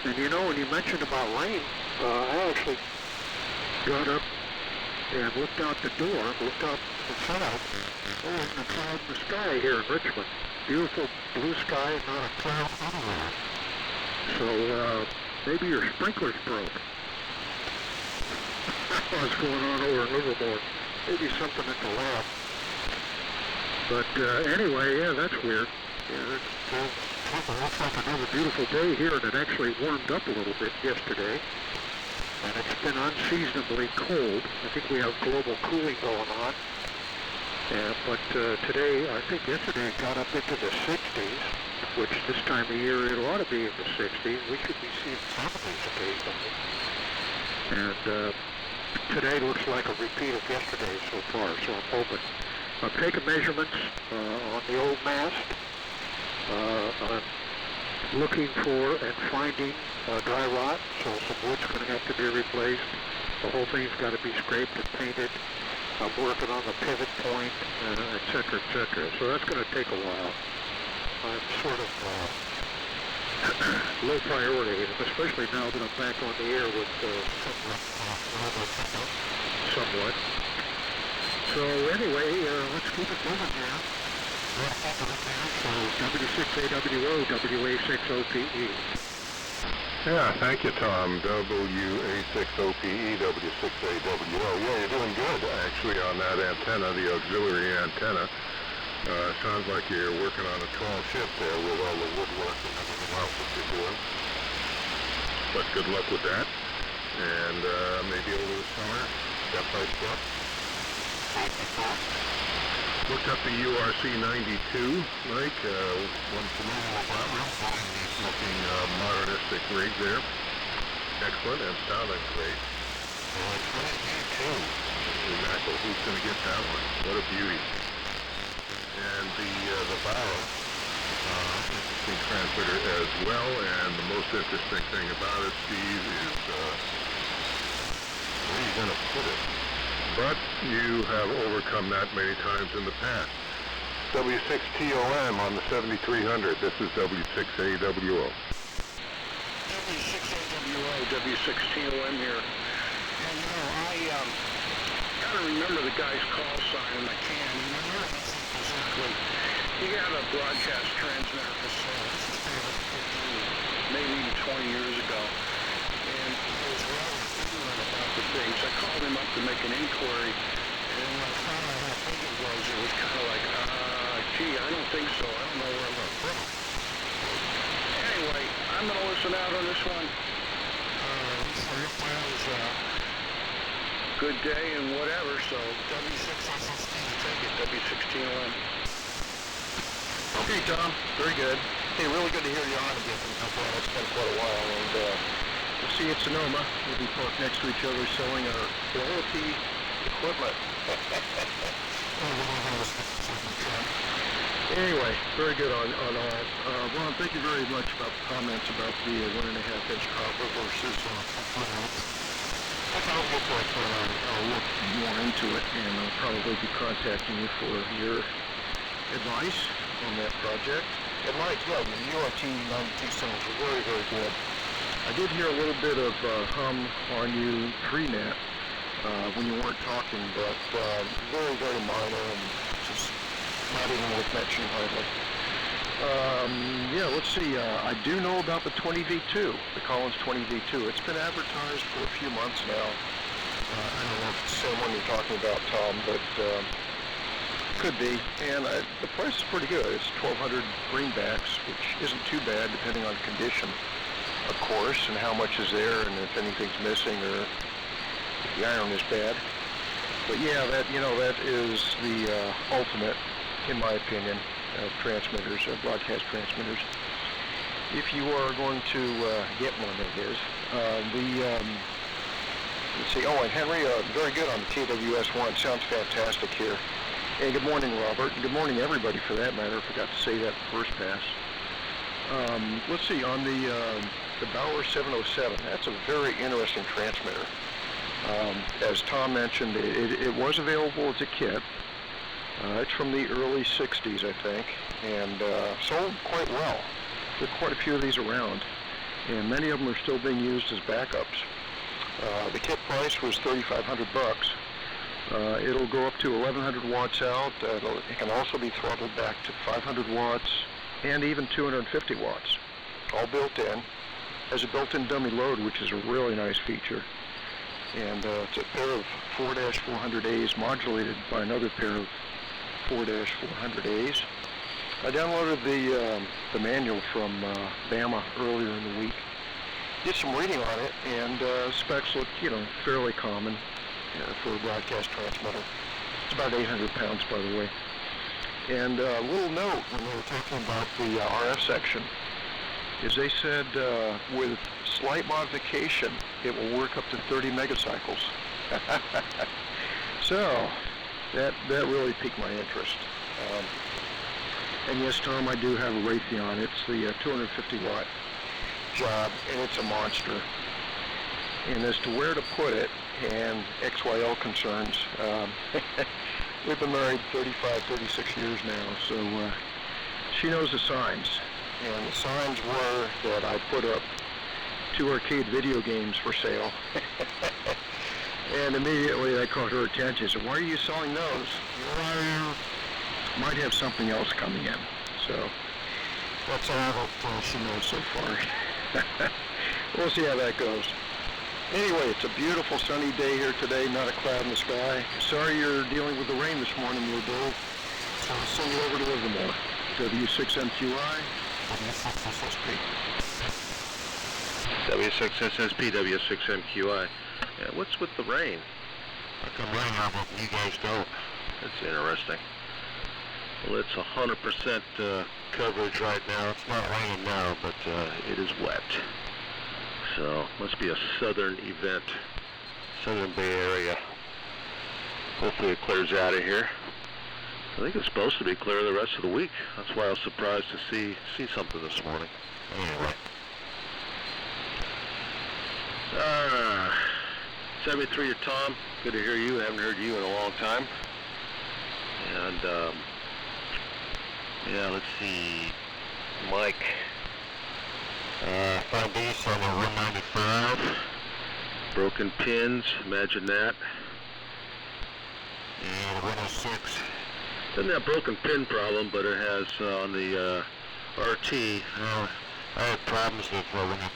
And you know, when you mentioned about rain, I actually got up and looked out the door, looked out the south. There isn't a cloud in the sky here in Richmond. Beautiful blue sky, not a cloud anywhere. So maybe your sprinklers broke. What's going on over in Livermore? Maybe something at the lab. But anyway, yeah, that's weird. Yeah, it looks like another beautiful day here, and it actually warmed up a little bit yesterday. And it's been unseasonably cold. I think we have global cooling going on. But today, I think yesterday it got up into the 60s, which this time of year it ought to be in the 60s. We should be seeing some of these occasionally. And today looks like a repeat of yesterday so far, so I'm hoping. I'm taking measurements on the old mast. I'm looking for and finding dry rot, so some wood's going to have to be replaced. The whole thing's got to be scraped and painted. I'm working on the pivot point, et cetera, et cetera. So that's going to take a while. I'm sort of low priority, especially now that I'm back on the air with somewhat. So anyway, let's keep it moving here. So W6AWO, WA6OPE. Yeah, thank you, Tom. WA6OPE, W6AWO. Yeah, you're doing good, actually, on that antenna, the auxiliary antenna. Sounds like you're working on a tall ship there with all the woodwork and everything else that you're doing. But good luck with that. And maybe over the summer, step by step. Looked up the URC-92, Mike, one familiar looking modernistic rig there. Excellent, and sounding great. 22. Mackerel, who's going to get that one? What a beauty. And the barrel, interesting transmitter as well, and the most interesting thing about it, Steve, is where are you going to put it? But you have overcome that many times in the past. W6TOM on the 7300. This is W6AWO. W6AWO, W6TOM here. And you know, I gotta remember the guy's call sign, and I can. Exactly. He got a broadcast transmitter for sale. This is maybe even 20 years ago. And he was well ignorant about the things. I called him up to make an inquiry, and when I found out how big it was kind of like, gee, I don't think so. I don't know where I'm going to put it. Anyway, I'm going to listen out on this one. Good day and whatever, so W6SST, take it, W6TOM. Okay, Tom. Very good. Hey, really good to hear you on again. It's been quite a while, and we'll see you at Sonoma. We'll be parked next to each other selling our quality equipment. Anyway, very good on all. Ron, thank you very much about the comments about the 1.5-inch copper versus I'll look more into it, and I'll probably be contacting you for your advice on that project. And Mike, yeah, the URT-92 sounds very, very good. I did hear a little bit of hum on you pre-net when you weren't talking, but very, very minor and just not even worth mentioning hardly. Yeah, let's see. I do know about the 20V2, the Collins 20V2. It's been advertised for a few months now. I don't know if it's the same one you're talking about, Tom, but could be. And the price is pretty good. It's 1,200 greenbacks, which isn't too bad depending on condition, of course, and how much is there, and if anything's missing or if the iron is bad. But yeah, that is the ultimate, in my opinion, of transmitters, broadcast transmitters. If you are going to get one, that is. Let's see. Oh, and Henry, very good on the TWS1. Sounds fantastic here. And good morning, Robert. And good morning, everybody, for that matter. I forgot to say that first pass. Let's see. On the Bauer 707, that's a very interesting transmitter. As Tom mentioned, it was available as a kit. It's from the early 60s, I think, and sold quite well. There are quite a few of these around, and many of them are still being used as backups. The kit price was $3,500. It'll go up to 1,100 watts out. It can also be throttled back to 500 watts and even 250 watts. All built in. Has a built-in dummy load, which is a really nice feature. And it's a pair of 4-400As modulated by another pair of 4-400As. I downloaded the manual from Bama earlier in the week. Did some reading on it, and specs look, fairly common for a broadcast transmitter. It's about 800 pounds, by the way. And a little note when they were talking about the RF section is they said with slight modification, it will work up to 30 megacycles. So that really piqued my interest. And yes, Tom, I do have a Raytheon. It's the 250 watt job, and it's a monster. And as to where to put it and XYL concerns, we've been married 35, 36 years now, so she knows the signs. And the signs were that I put up 2 arcade video games for sale. And immediately I caught her attention. So why are you selling those? Might have something else coming in. So that's all that she knows so far. We'll see how that goes. Anyway, it's a beautiful sunny day here today, not a cloud in the sky. Sorry you're dealing with the rain this morning, there, Dave. So I'll send you over to Livermore. W6MQI, W6SSP. W6SSP, W6MQI. Yeah, what's with the rain? I can rain out, but you guys don't. That's interesting. Well, it's 100% coverage right now. It's not raining now, but It is wet. So, must be a southern event. Southern Bay Area. Hopefully it clears out of here. I think it's supposed to be clear the rest of the week. That's why I was surprised to see something this morning. anyway. 73 to Tom. Good to hear you. Haven't heard you in a long time. And, yeah, let's see. Mike. Found these on the 195. Broken pins. Imagine that. And 106. Doesn't have broken pin problem, but it has on the RT. I had problems with when it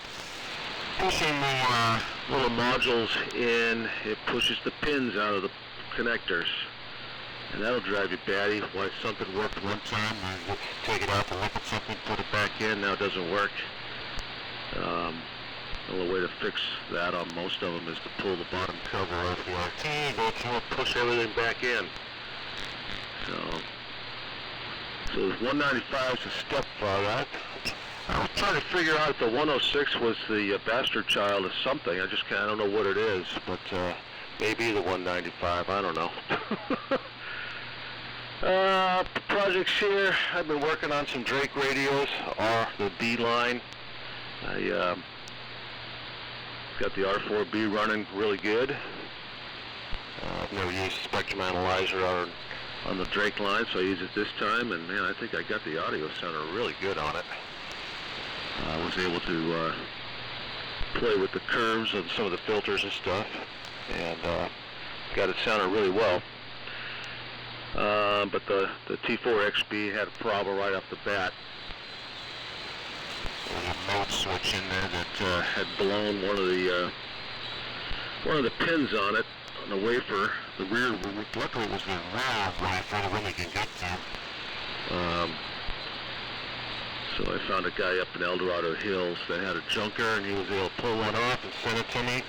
pushing the Little modules in, it pushes the pins out of the connectors. And that'll drive you batty. Why something worked one time, you take it out to look at something, put it back in, now it doesn't work. The only way to fix that on most of them is to pull the bottom cover off the RT, go through and push everything back in. So the 195 is a step forward. I was trying to figure out if the 106 was the bastard child of something. I don't know what it is, but maybe the 195. I don't know. Projects here. I've been working on some Drake radios, the B line. I got the R4B running really good. I've never used a spectrum analyzer on the Drake line, so I use it this time, and man, I think I got the audio sounding really good on it. I was able to play with the curves of some of the filters and stuff, and got it sounding really well. But the T4XB had a problem right off the bat. There's a mode switch in there that had blown one of the pins on it on the wafer. The rear, luckily it was the rear wafer that really can get to. So I found a guy up in El Dorado Hills that had a junker, and he was able to pull one off and send it to me.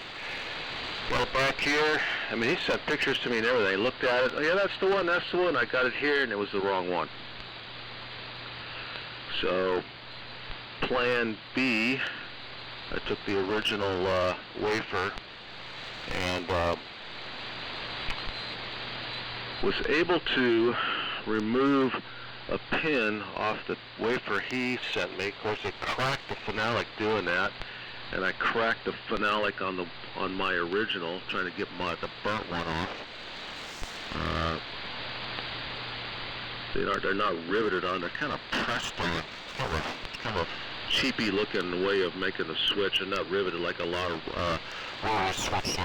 Got it back here. I mean, he sent pictures to me and everything. I looked at it. Oh, yeah, that's the one. I got it here, and it was the wrong one. So, plan B, I took the original wafer and was able to remove a pin off the wafer he sent me. Of course, it cracked the phenolic doing that, and I cracked the phenolic on my original, trying to get the burnt one off. They're not riveted on; they're kind of pressed on. Kind of cheapy looking way of making the switch, and not riveted like a lot of switch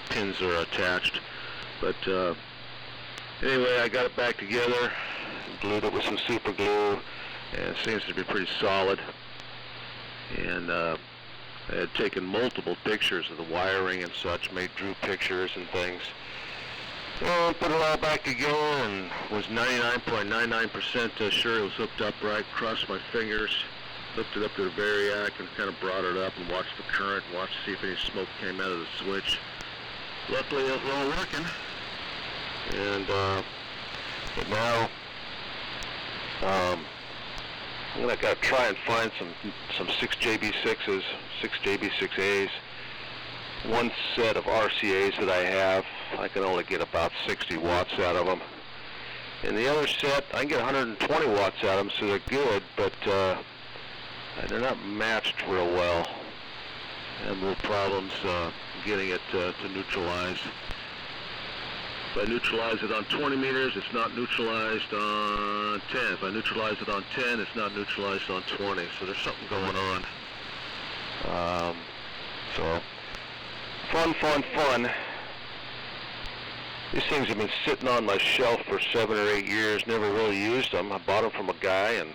pins are attached. But anyway, I got it back together. Glued it with some super glue, and it seems to be pretty solid. And I had taken multiple pictures of the wiring and such, drew pictures and things. And put it all back together and was 99.99% sure it was hooked up right. Crossed my fingers, hooked it up to the variac and kind of brought it up and watched the current, watched to see if any smoke came out of the switch. Luckily it was all working. And but now I'm gonna gotta try and find some 6JB6s, 6JB6As. One set of RCAs that I have, I can only get about 60 watts out of them. And the other set, I can get 120 watts out of them, so they're good, but they're not matched real well. I have little problems getting it to neutralize. If I neutralize it on 20 meters, it's not neutralized on 10. If I neutralize it on 10, it's not neutralized on 20. So there's something going on. So fun. These things have been sitting on my shelf for 7 or 8 years. Never really used them. I bought them from a guy and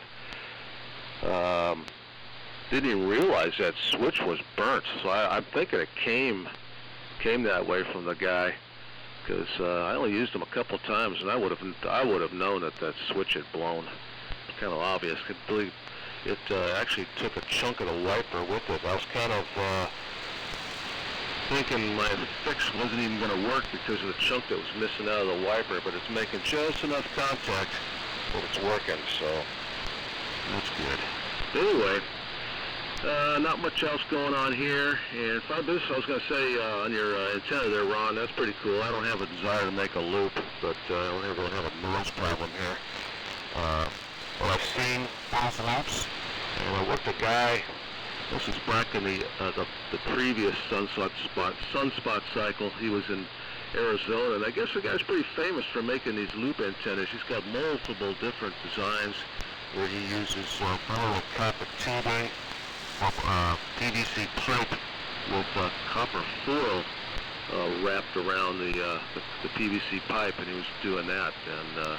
didn't even realize that switch was burnt. So I'm thinking it came that way from the guy. Because I only used them a couple times, and I would have known that switch had blown. It's kind of obvious. I believe it actually took a chunk of the wiper with it. I was kind of thinking my fix wasn't even going to work because of the chunk that was missing out of the wiper, but it's making just enough contact that it's working, so that's good. Anyway. Not much else going on here, and I was going to say on your antenna there, Ron, that's pretty cool. I don't have a desire to make a loop, but I don't really have a noise problem here. Well, I've seen thousand loops, and I worked a guy. This is back in the previous sunspot cycle. He was in Arizona, and I guess the guy's pretty famous for making these loop antennas. He's got multiple different designs where he uses copper tubing, PVC pipe with copper foil wrapped around the PVC pipe, and he was doing that. And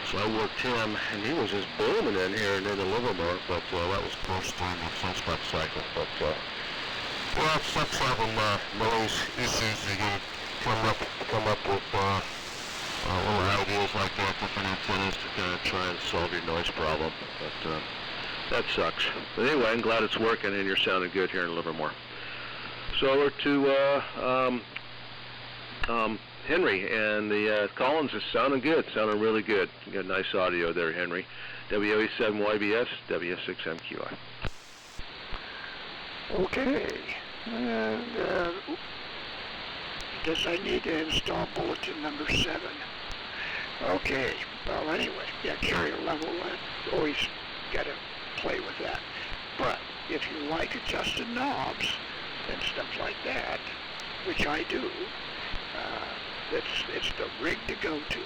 so I worked him, and he was just booming in here near the Livermore, but that was close to the sunspot cycle. But well, some problem noise issues. You can come up with little ideas like that, different antennas to kind of try and solve your noise problem. But that sucks. But anyway, I'm glad it's working and you're sounding good here in Livermore. So over to Henry, and the Collins is sounding good, sounding really good. You got nice audio there, Henry. WOE7YBS, W6MQI. Okay, and guess I need to install bulletin number 7. Okay, well anyway, yeah, carrier level, always got to play with that. But if you like adjusting knobs and stuff like that, which I do, it's the rig to go to.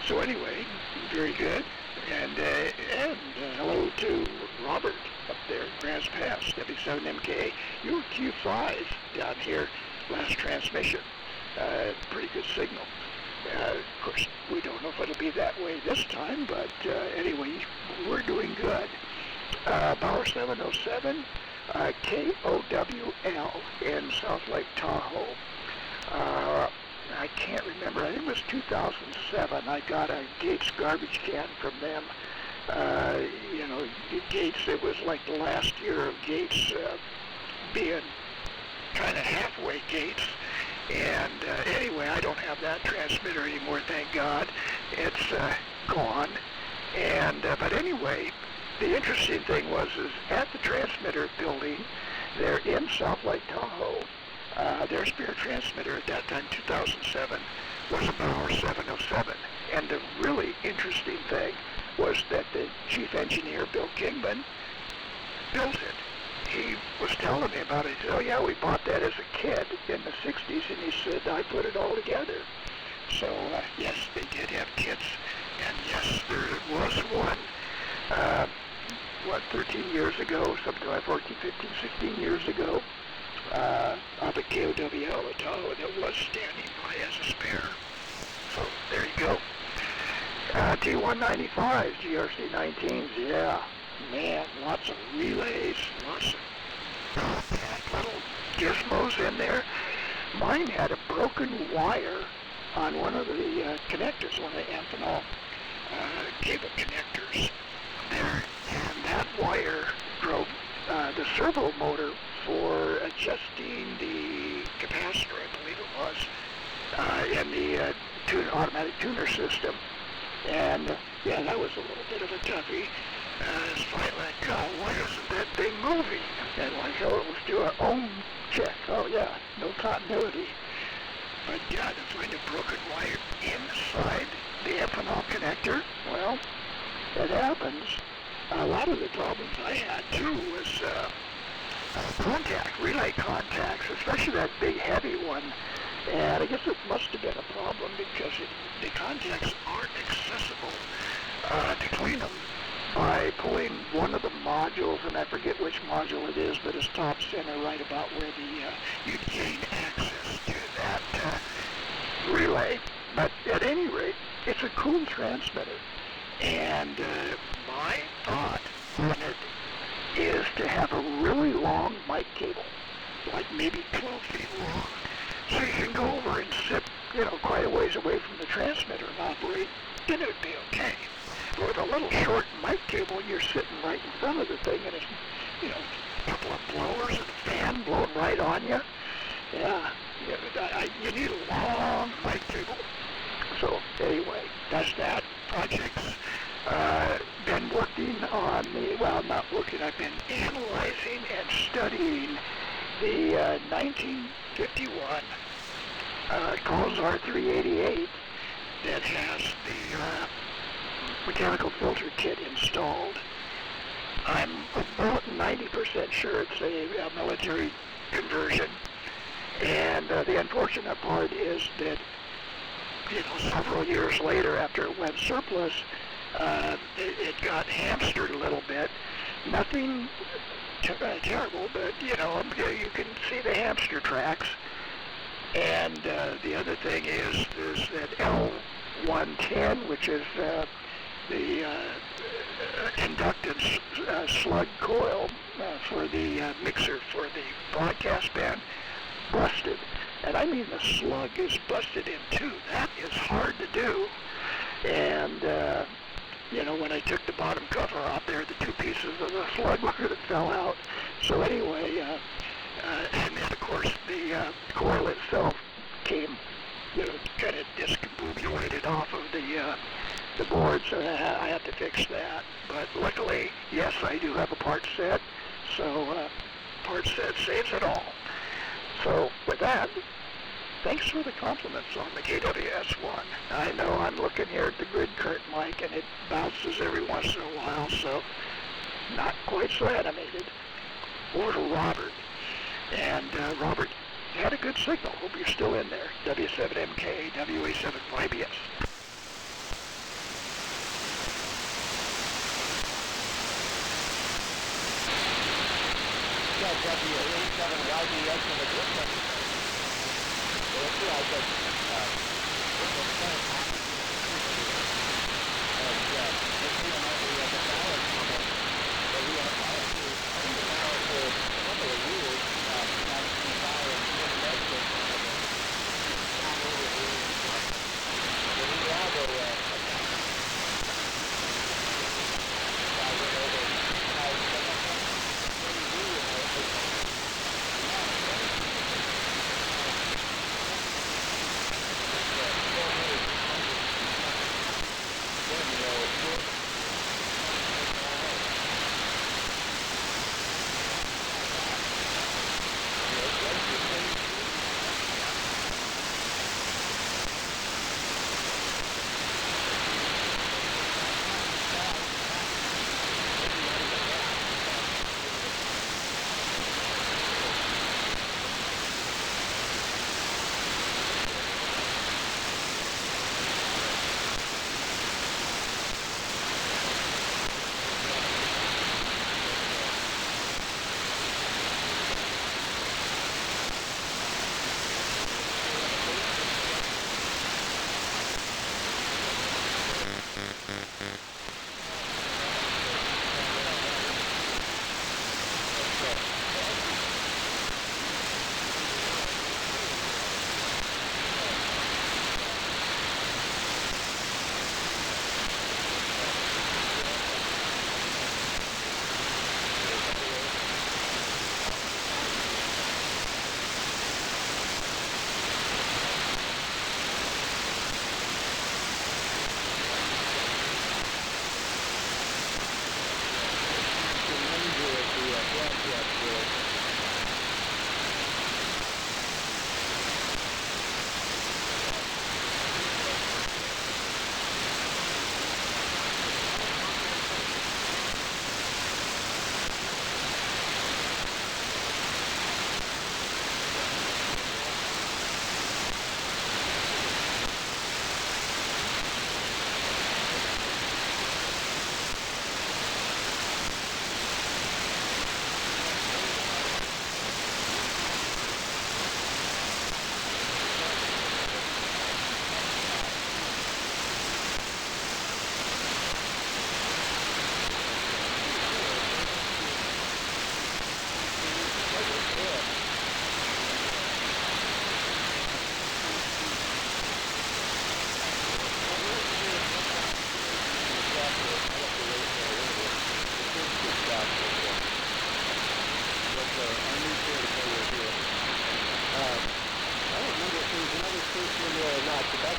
So anyway, very good. And hello to Robert up there in Grants Pass, W7MK. You were Q5 down here last transmission. Pretty good signal. Of course, we don't know if it'll be that way this time, but anyway, we're doing good. Power 707, KOWL in South Lake Tahoe. I can't remember. I think it was 2007. I got a Gates garbage can from them. You know, Gates, it was like the last year of Gates being kind of halfway Gates. And anyway, I don't have that transmitter anymore, thank God. It's gone. And but anyway, the interesting thing was is at the transmitter building, they're in South Lake Tahoe. Their spare transmitter at that time, 2007, was a Power 707. And the really interesting thing was that the chief engineer, Bill Kingman, built it. He was telling me about it. He said, oh yeah, we bought that as a kid in the 60s, and he said, I put it all together. So yes, they did have kits, and yes, there was one, 13 years ago, something like 14, 15, 16 years ago, up at KOWL at Tahoe, that was standing by as a spare. So there you go. T195s, GRC19s, yeah. Man, lots of relays, lots of little gizmos in there. Mine had a broken wire on one of the connectors, one of the Amphenol cable connectors there, and that wire drove the servo motor for adjusting the capacitor, I believe it was, in the automatic tuner system. And yeah, that was a little bit of a toughie. It's finally like, God, why isn't that thing moving? And like, oh, it was do our own check. Oh yeah, no continuity. But yeah, to find a broken wire inside the ethanol connector, well, it happens. A lot of the problems I had too was relay contacts, especially that big heavy one. And I guess it must have been a problem because the contacts aren't accessible to clean them by pulling one of the modules, and I forget which module it is, but it's top center right about where you gain access to that relay. But at any rate, it's a cool transmitter. And my thought on it is to have a really long mic cable, like maybe 12 feet long, so you can go over and sit, quite a ways away from the transmitter and operate, then it would be okay. But with a little short mic cable, you're sitting right in front of the thing, and it's, a couple of blowers and a fan blowing right on you. Yeah, you need a long mic cable. So anyway, that's that. Projects. Been working on not working, I've been analyzing and studying the 1951 Collins R388 that has the mechanical filter kit installed. I'm about 90% sure it's a military conversion. And the unfortunate part is that, several years later, after it went surplus, it got hamstered a little bit. Nothing terrible, but, you can see the hamster tracks. And the other thing is that L110, which is the inductance slug coil for the mixer for the broadcast band, busted. And I mean the slug is busted in two. That is hard to do. And, when I took the bottom cover off there, the two pieces of the slug that fell out. So anyway, and then of course the coil itself came, kind of discombobulated off of the board, so I had to fix that. But luckily, yes, I do have a part set, so part set saves it all. So with that, thanks for the compliments on the KWS-1. I know I'm looking here at the grid current mic and it bounces every once in a while, so not quite so animated. Over to Robert. And Robert, you had a good signal. Hope you're still in there. W7MK, WA7YBS. WA7YBS in the group.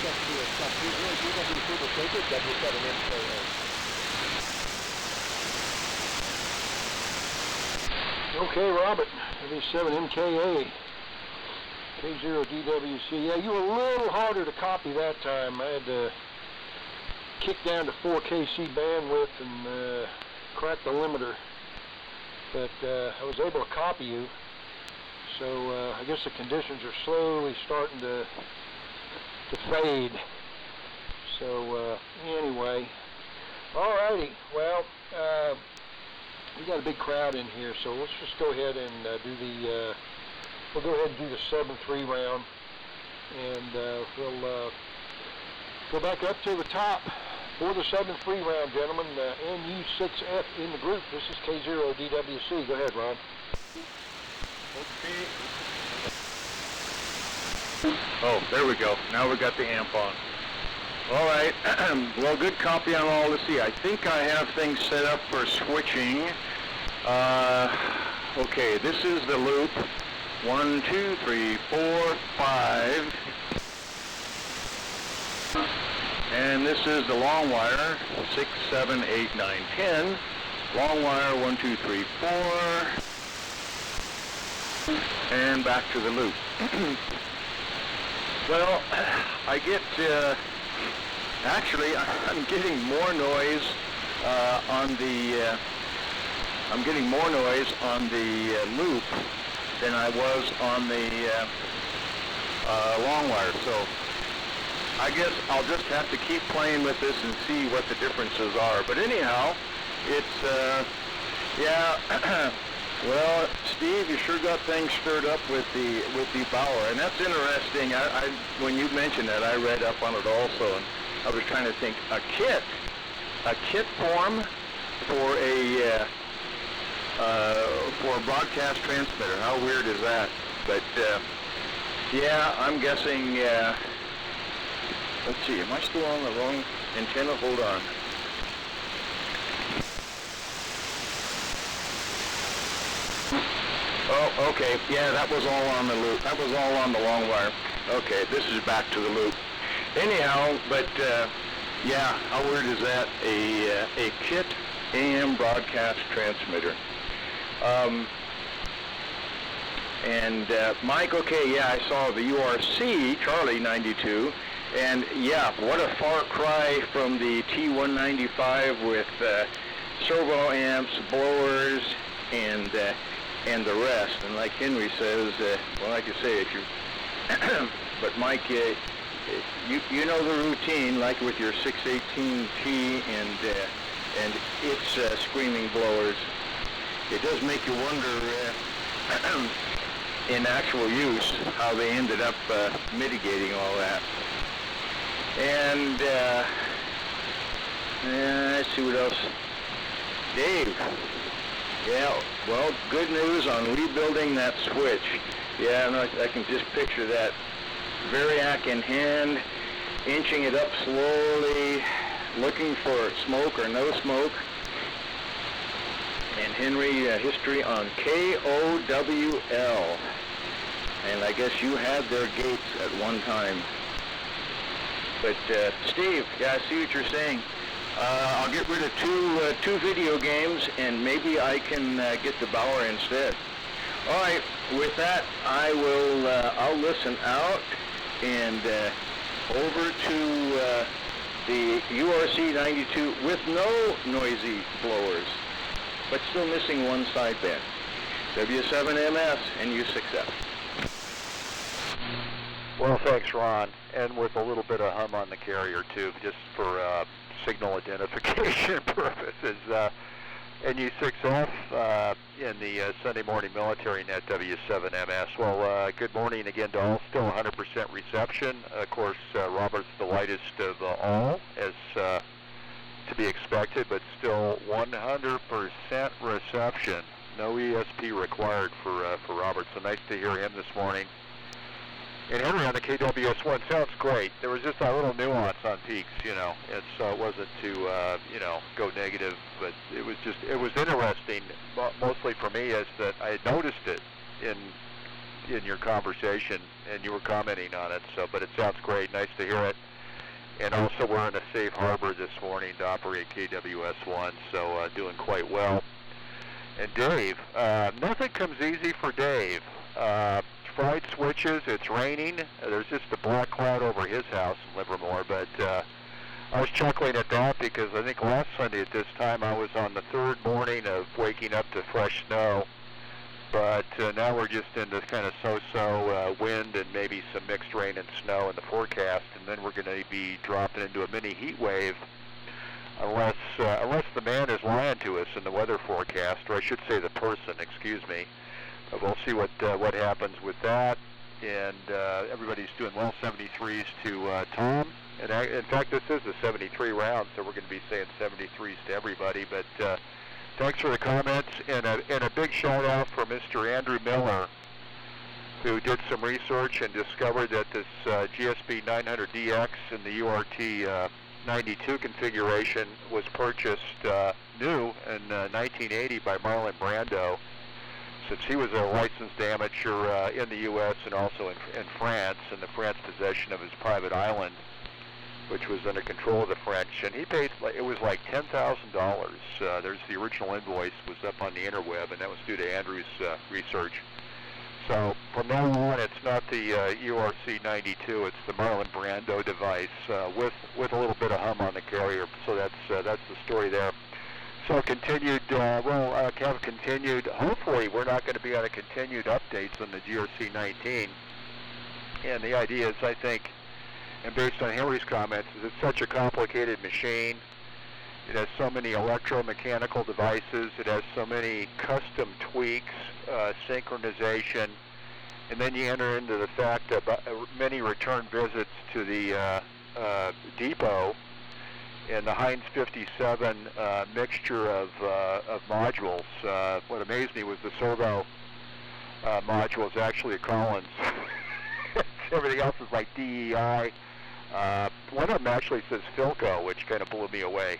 check the stuff. DWC deticated W7MKA. Okay, Robert, W7MKA, K0DWC. Yeah, you were a little harder to copy that time. I had to kick down to 4KC bandwidth and crack the limiter. But I was able to copy you. So I guess the conditions are slowly starting to fade. So anyway, alrighty. Well, we got a big crowd in here, so let's just go ahead and we'll go ahead and do the 7-3 round, and we'll go back up to the top for the 7-3 round, gentlemen. NU6F in the group. This is K0DWC. Go ahead, Ron. Oh, there we go. Now we got the amp on. All right. Well, good copy on all. Let's see. I think I have things set up for switching. Okay, this is the loop. 1, 2, 3, 4, 5. And this is the long wire. 6, 7, 8, 9, 10. Long wire. 1, 2, 3, 4. And back to the loop. Well, I get... Actually, I'm getting more noise on the. I'm getting more noise on the loop than I was on the long wire. So I guess I'll just have to keep playing with this and see what the differences are. But anyhow, it's yeah. Well, Steve, you sure got things stirred up with the Bauer, and that's interesting. When you mentioned that, I read up on it also, and I was trying to think a kit form for a broadcast transmitter. How weird is that? But yeah, I'm guessing. Let's see. Am I still on the wrong antenna? Hold on. Oh, okay. Yeah, that was all on the loop. That was all on the long wire. Okay, this is back to the loop. Anyhow, but yeah, how weird is that? A kit AM broadcast transmitter. And Mike, okay, yeah, I saw the URC Charlie 92, and yeah, what a far cry from the T195 with servo amps, blowers, and the rest. And like Henry says, well, like you say, if you, but Mike, you know the routine, like with your 618T and its screaming blowers. It does make you wonder, in actual use, how they ended up mitigating all that. And let's see what else. Dave. Yeah, well, good news on rebuilding that switch. Yeah, I can just picture that. Variac in hand, inching it up slowly, looking for smoke or no smoke. And Henry, history on KOWL. And I guess you had their gates at one time. But Steve, yeah, I see what you're saying. I'll get rid of two video games, and maybe I can get the Bauer instead. All right, with that, I'll listen out and over to the URC 92 with no noisy blowers, but still missing one sideband. W7MS and U6F. Well, thanks, Ron, and with a little bit of hum on the carrier too, just for signal identification purposes. NU6F in the Sunday Morning Military Net W7MS. Well, good morning again to all. Still 100% reception. Of course, Robert's the lightest of all, as to be expected, but still 100% reception. No ESP required for Robert. So nice to hear him this morning. And Henry on the KWS1 sounds great. There was just a little nuance on peaks, you know. It wasn't to, go negative, but it was interesting, mostly for me, is that I had noticed it in your conversation, and you were commenting on it. So, but it sounds great. Nice to hear it. And also we're in a safe harbor this morning to operate KWS-1, so doing quite well. And Dave, nothing comes easy for Dave. Fried switches, it's raining. There's just a black cloud over his house in Livermore, but I was chuckling at that because I think last Sunday at this time I was on the third morning of waking up to fresh snow. But now we're just in this kind of so-so wind and maybe some mixed rain and snow in the forecast, and then we're going to be dropping into a mini heat wave unless the man is lying to us in the weather forecast, or I should say the person, excuse me. We'll see what happens with that, and everybody's doing well. 73s to Tom, and in fact this is a 73 round, so we're going to be saying 73s to everybody, but thanks for the comments, and a big shout out for Mr. Andrew Miller, who did some research and discovered that this GSB 900DX in the URT 92 configuration was purchased new in 1980 by Marlon Brando, since he was a licensed amateur in the U.S. and also in France, in the French possession of his private island, which was under control of the French, and he paid, it was like $10,000. There's the original invoice was up on the interweb, and that was due to Andrew's research. So from now on, it's not the URC 92, it's the Marlon Brando device with a little bit of hum on the carrier. So that's the story there. So continued, have continued. Hopefully, we're not going to be on a continued updates on the GRC 19. And the idea is, I think, and based on Henry's comments, is it's such a complicated machine. It has so many electromechanical devices. It has so many custom tweaks, synchronization, and then you enter into the fact of many return visits to the depot, and the Heinz 57 mixture of modules. What amazed me was the servo module is actually a Collins. Everything else is like DEI. One of them actually says Philco, which kind of blew me away.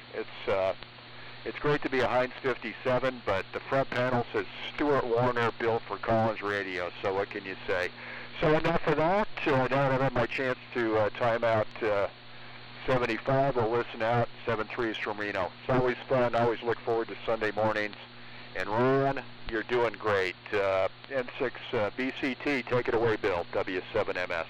It's great to be a Heinz 57, but the front panel says Stuart Warner, built for Collins radio. So what can you say? So enough of that. Now that I've had my chance to time out 75, we'll listen out 73s from Reno. It's always fun. I always look forward to Sunday mornings. And Ron, you're doing great. N6 BCT, take it away, Bill. W7MS.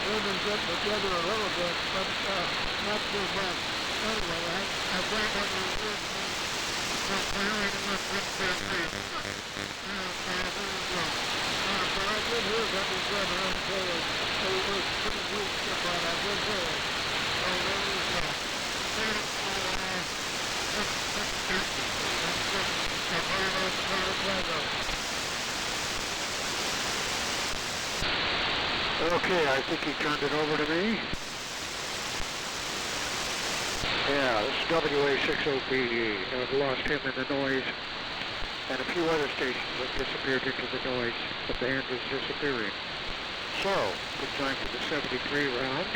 We've been getting together a little bit, but not too much. Anyway, I brought one of the but I did hear that we got an unpaid. It was pretty good stuff, but I did hear it. So there we go. Okay, I think he turned it over to me. Yeah, this is WA60BE. I've lost him in the noise, and a few other stations have disappeared into the noise. The band is disappearing. So, good time for the 73 round.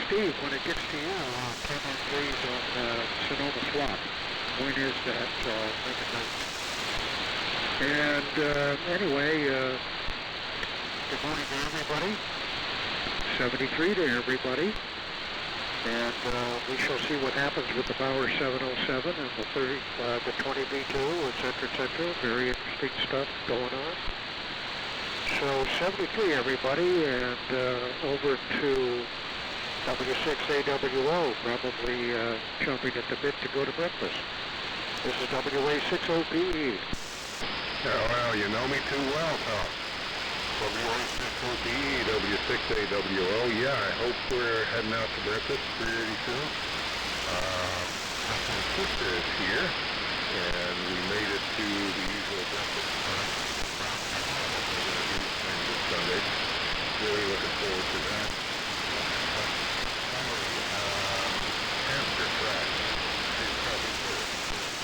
Steve, when it gets to you, 10 on 3s on Sonoma Swap. When is that? Make a note. And anyway, good morning to everybody. 73 to everybody. And we shall see what happens with the Bauer 707 and the 20B2, etc. Very interesting stuff going on. So 73 everybody, and over to W6AWO, probably chomping at the bit to go to breakfast. This is WA60BE. Well, you know me too well, Tom. W6OBE, W6AWO. Yeah, I hope we're heading out to breakfast pretty soon. My sister is here, and we made it to the usual breakfast time. We're going to do the same this Sunday. Really looking forward to that. Hamster fries. It's probably good.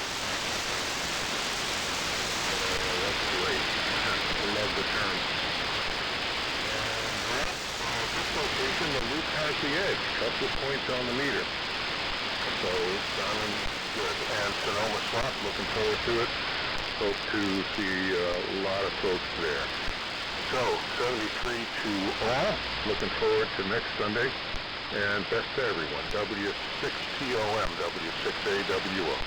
the turn. And this location, the loop has the edge, couple of points on the meter. So done and good. And Sonoma Swap, looking forward to it. Hope to see a lot of folks there. So 73 to all. Looking forward to next Sunday. And best to everyone. W6TOM, W6AWO.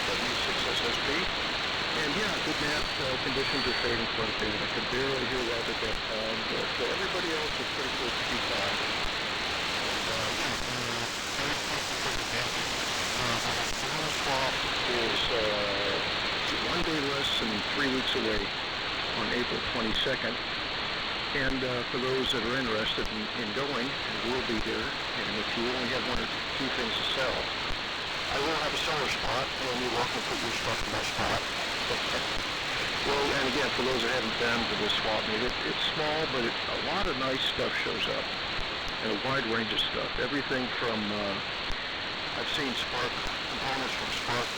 W6SSP. And yeah, good map. Conditions are fading quite a bit. I could barely hear Rob at that time, but everybody else was pretty close to keep on. Swap is 1 day less than 3 weeks away on April 22nd. And for those that are interested in going, we'll be there. And if you only have 1 or 2 things to sell, I will have a seller spot, and you're welcome to put your stuff in my spot. Well, and again, for those that haven't been to this swap meet, it's small, but a lot of nice stuff shows up, and a wide range of stuff. Everything from, I've seen spark components from spark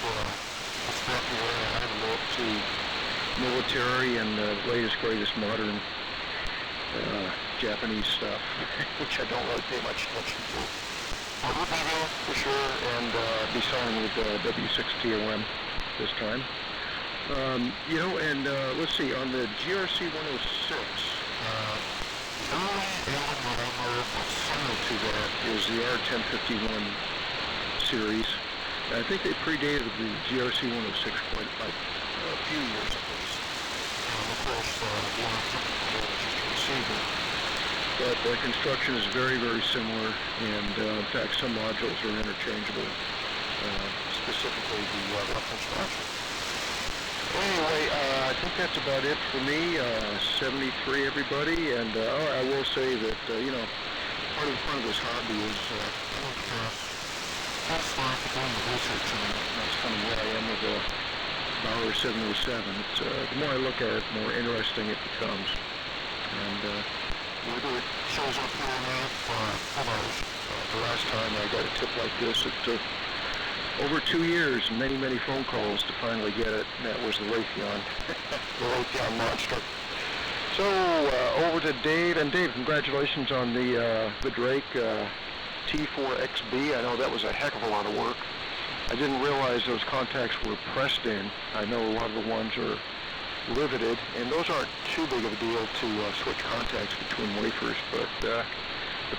to military and latest, greatest modern Japanese stuff, which I don't really pay much attention to. But we'll be there for sure, and be selling with W6TOM this time. Let's see, on the GRC 106, the only element similar to that is the R1051 series. I think they predated the GRC 106 quite by a few years at least. Of course, the R1051 is just a receiver. But the construction is very, very similar, and in fact, some modules are interchangeable, specifically the rough construction. Anyway, I think that's about it for me. 73, everybody, and I will say that part of the fun of this hobby is that's doing the research, and that's kind of where I am with the Bauer 707. It's the more I look at it, the more interesting it becomes, and whether it shows up here or not, who knows? The last time I got a tip like this, it took over 2 years and many, many phone calls to finally get it, and that was the Raytheon, the Raytheon monster. So, over to Dave, and Dave, congratulations on the Drake T4XB. I know that was a heck of a lot of work. I didn't realize those contacts were pressed in. I know a lot of the ones are riveted, and those aren't too big of a deal to switch contacts between wafers, but the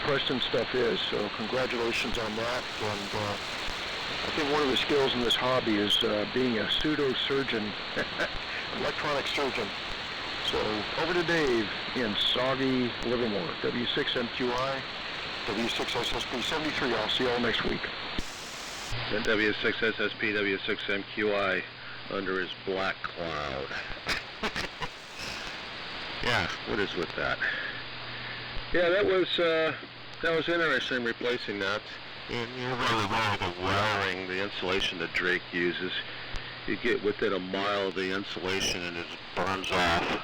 pressed in stuff is, so congratulations on that. And I think one of the skills in this hobby is being a pseudo-surgeon, electronic surgeon. So over to Dave in soggy Livermore, W6MQI, W6SSP 73. I'll see you all next week. The W6SSP, W6MQI under his black cloud. Yeah, what is with that? Yeah, that was interesting, replacing that. And you're really wrong, the wiring, the insulation that Drake uses. You get within a mile of the insulation and it burns off.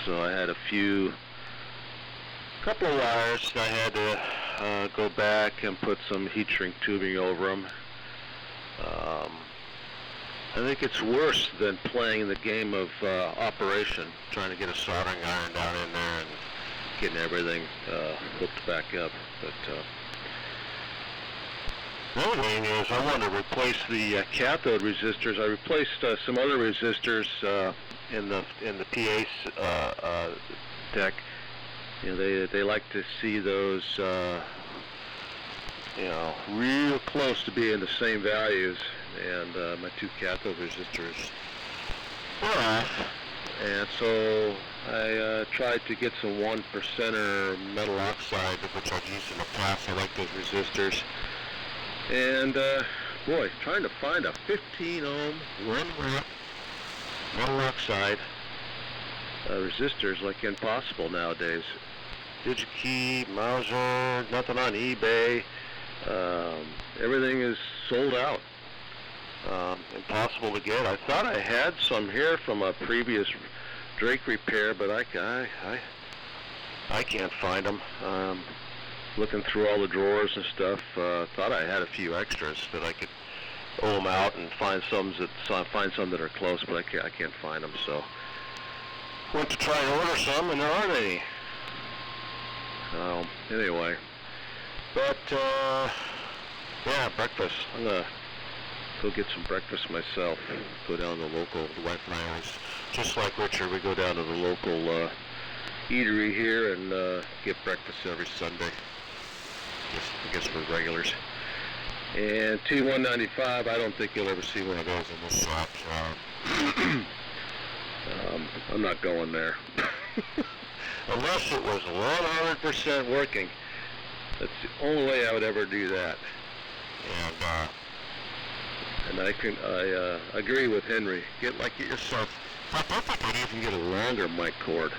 So I had couple of wires I had to go back and put some heat shrink tubing over them. I think it's worse than playing the game of operation, trying to get a soldering iron down in there and getting everything hooked back up. But the other thing is I want to replace the cathode resistors. I replaced some other resistors in the PA deck. They like to see those real close to being the same values, and my 2 cathode resistors were off. And so I tried to get some 1% metal oxide, which I've used in the past. I like those resistors. And boy, trying to find a 15 ohm 1-watt metal oxide resistors like impossible nowadays. DigiKey, Mauser, nothing on eBay. Everything is sold out. Impossible to get. I thought I had some here from a previous Drake repair, but I can't find them. Looking through all the drawers and stuff, thought I had a few extras that I could owe them out and find some that are close, but I can't find them. So went to try and order some, and there aren't any. Anyway, but yeah, breakfast. I'm gonna go get some breakfast myself. Go down to the local. The wife and I always, just like Richard, we go down to the local eatery here and get breakfast every Sunday. I guess we're regulars. And T195, I don't think you'll ever see one of those in this shop. I'm not going there. Unless it was 100% working. That's the only way I would ever do that. And I agree with Henry. Get yourself. I think I'd even get a longer mic cord.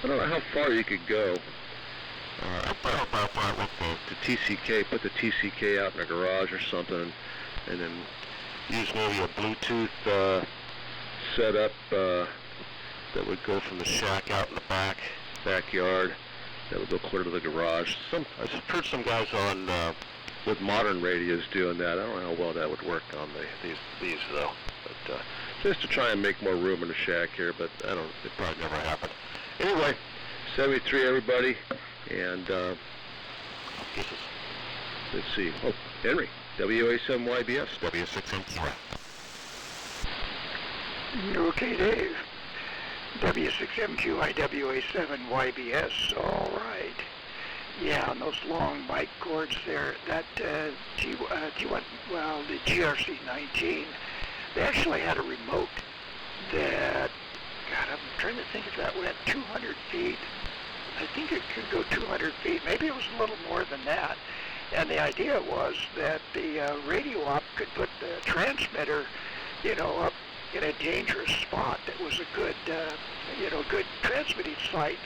I don't know how far you could go. I thought about that with the TCK. Put the TCK out in the garage or something, and then use maybe a Bluetooth setup that would go from the shack out in the backyard. That would go clear to the garage. I've heard some guys on with modern radios doing that. I don't know how well that would work on these though. But just to try and make more room in the shack here, but it probably never happened. Anyway, 73 everybody, and let's see. Oh, Henry, WA7YBS, W6MQI. Okay, Dave. W6MQI, WA7YBS. All right. Yeah, on those long mic cords there, that G1, well, the GRC-19, they actually had a remote that, God, I'm trying to think if that went 200 feet. I think it could go 200 feet. Maybe it was a little more than that. And the idea was that the radio op could put the transmitter, up in a dangerous spot that was a good, good transmitting site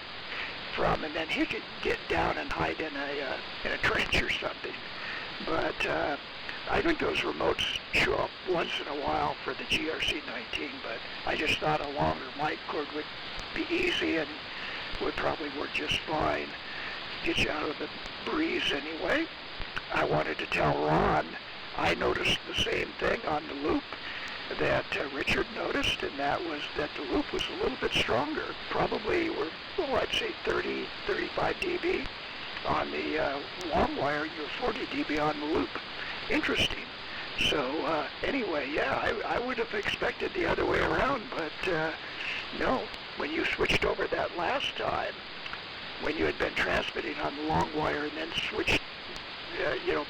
from, and then he could get down and hide in a trench or something. But I think those remotes show up once in a while for the GRC-19, but I just thought a longer mic cord would be easy and would probably work just fine. Get you out of the breeze anyway. I wanted to tell Ron I noticed the same thing on the loop that Richard noticed, and that was that the loop was a little bit stronger. Probably were, I'd say 30, 35 dB on the long wire, and you're 40 dB on the loop. Interesting. So anyway, yeah, I would have expected the other way around, but no. When you switched over that last time, when you had been transmitting on the long wire and then switched,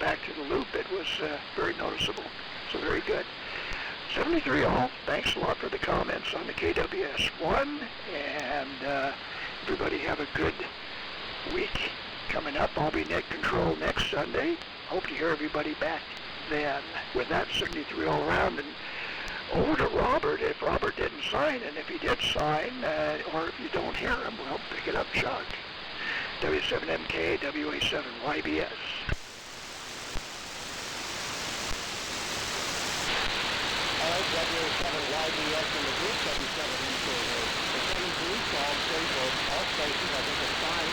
back to the loop, it was very noticeable. So very good. 73 all. Thanks a lot for the comments on the KWS-1, and everybody have a good week coming up. I'll be net control next Sunday. Hope to hear everybody back then. With that, 73 all around, and over to Robert if Robert didn't sign, and if he did sign, or if you don't hear him, well, pick it up, Chuck. W7MK, WA7YBS. All right, WA7YBS in the group, W7MK. The 7 called Stable, all stations, I think it's fine.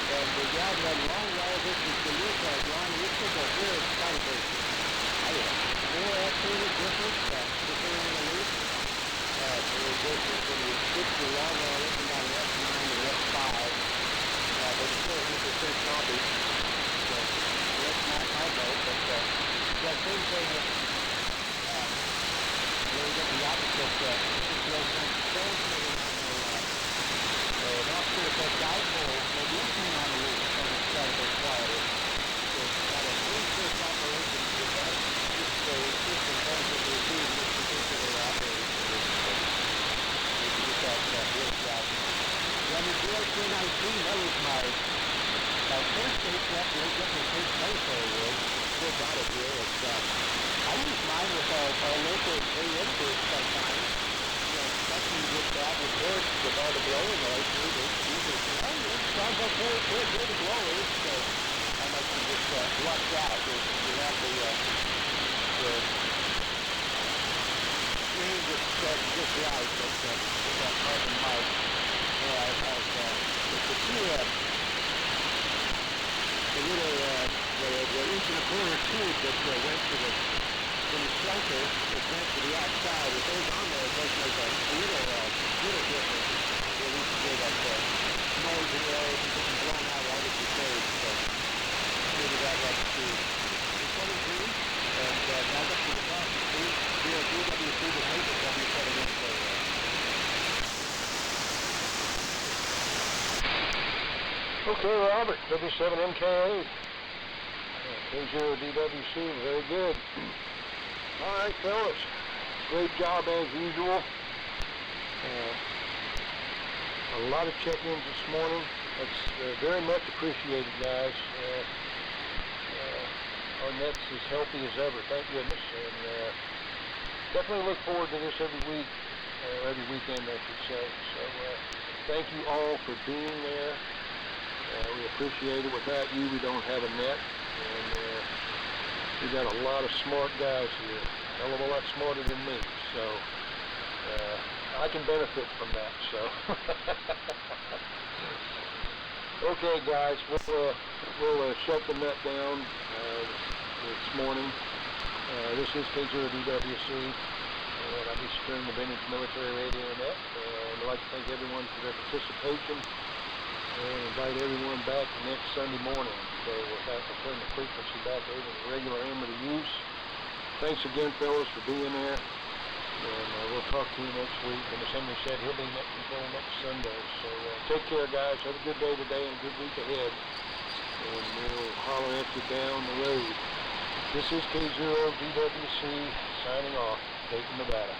And the guy that long wire distance to use that John Richard or here is quite a bit. More actuated difference, depending on the loop. Very different when you switch the long wire looking at an F9 and F5. But it's still 100% copy. So that's not my vote, but that same thing with where you get the opposite situation. Transmitting on the not sure if that dipole may be listening on the loop and it's quite a bit quieter. So it's got a very quick operation to that. Just the system benefit to receive this particular operating condition. You can get that real job. When the GRC-19, that was my first state rep, we'll get my first military rig. Still got it here. It's, I use mine with our local AM group sometimes. Especially with that report with all the blower noise. It sounds like very good blowers. So I might just luck out. You have the range just right, but with that carbon mic. The two, the little, the inch and a quarter tube that went to the in the shelter is meant to the outside. If those on there, it does make a little difference. At least where that noise in the area is getting blown out right at the stage. So maybe that helps too. It's 23, and back up to the top. Here at DWC, the paper W7MKA. Okay, Robert, W7MKA. K0DWC, very good. All right, fellas, great job as usual. A lot of check-ins this morning. That's very much appreciated, guys. Our net's as healthy as ever, thank goodness. And definitely look forward to this every week, every weekend, I should say. So thank you all for being there. We appreciate it. Without you, we don't have a net. And we got a lot of smart guys here, a hell of a lot smarter than me. So I can benefit from that. So okay, guys, we'll shut the net down this morning. This is K0DWC, and I'll be streaming the Vintage Military Radio Net. And I'd like to thank everyone for their participation. And invite everyone back next Sunday morning. So we'll have to turn the frequency back over to regular amateur use. Thanks again, fellas, for being there. And we'll talk to you next week. And as Henry said, he'll be net control next Sunday. So take care, guys. Have a good day today and a good week ahead. And we'll holler at you down the road. This is K0DWC signing off, Dayton, Nevada.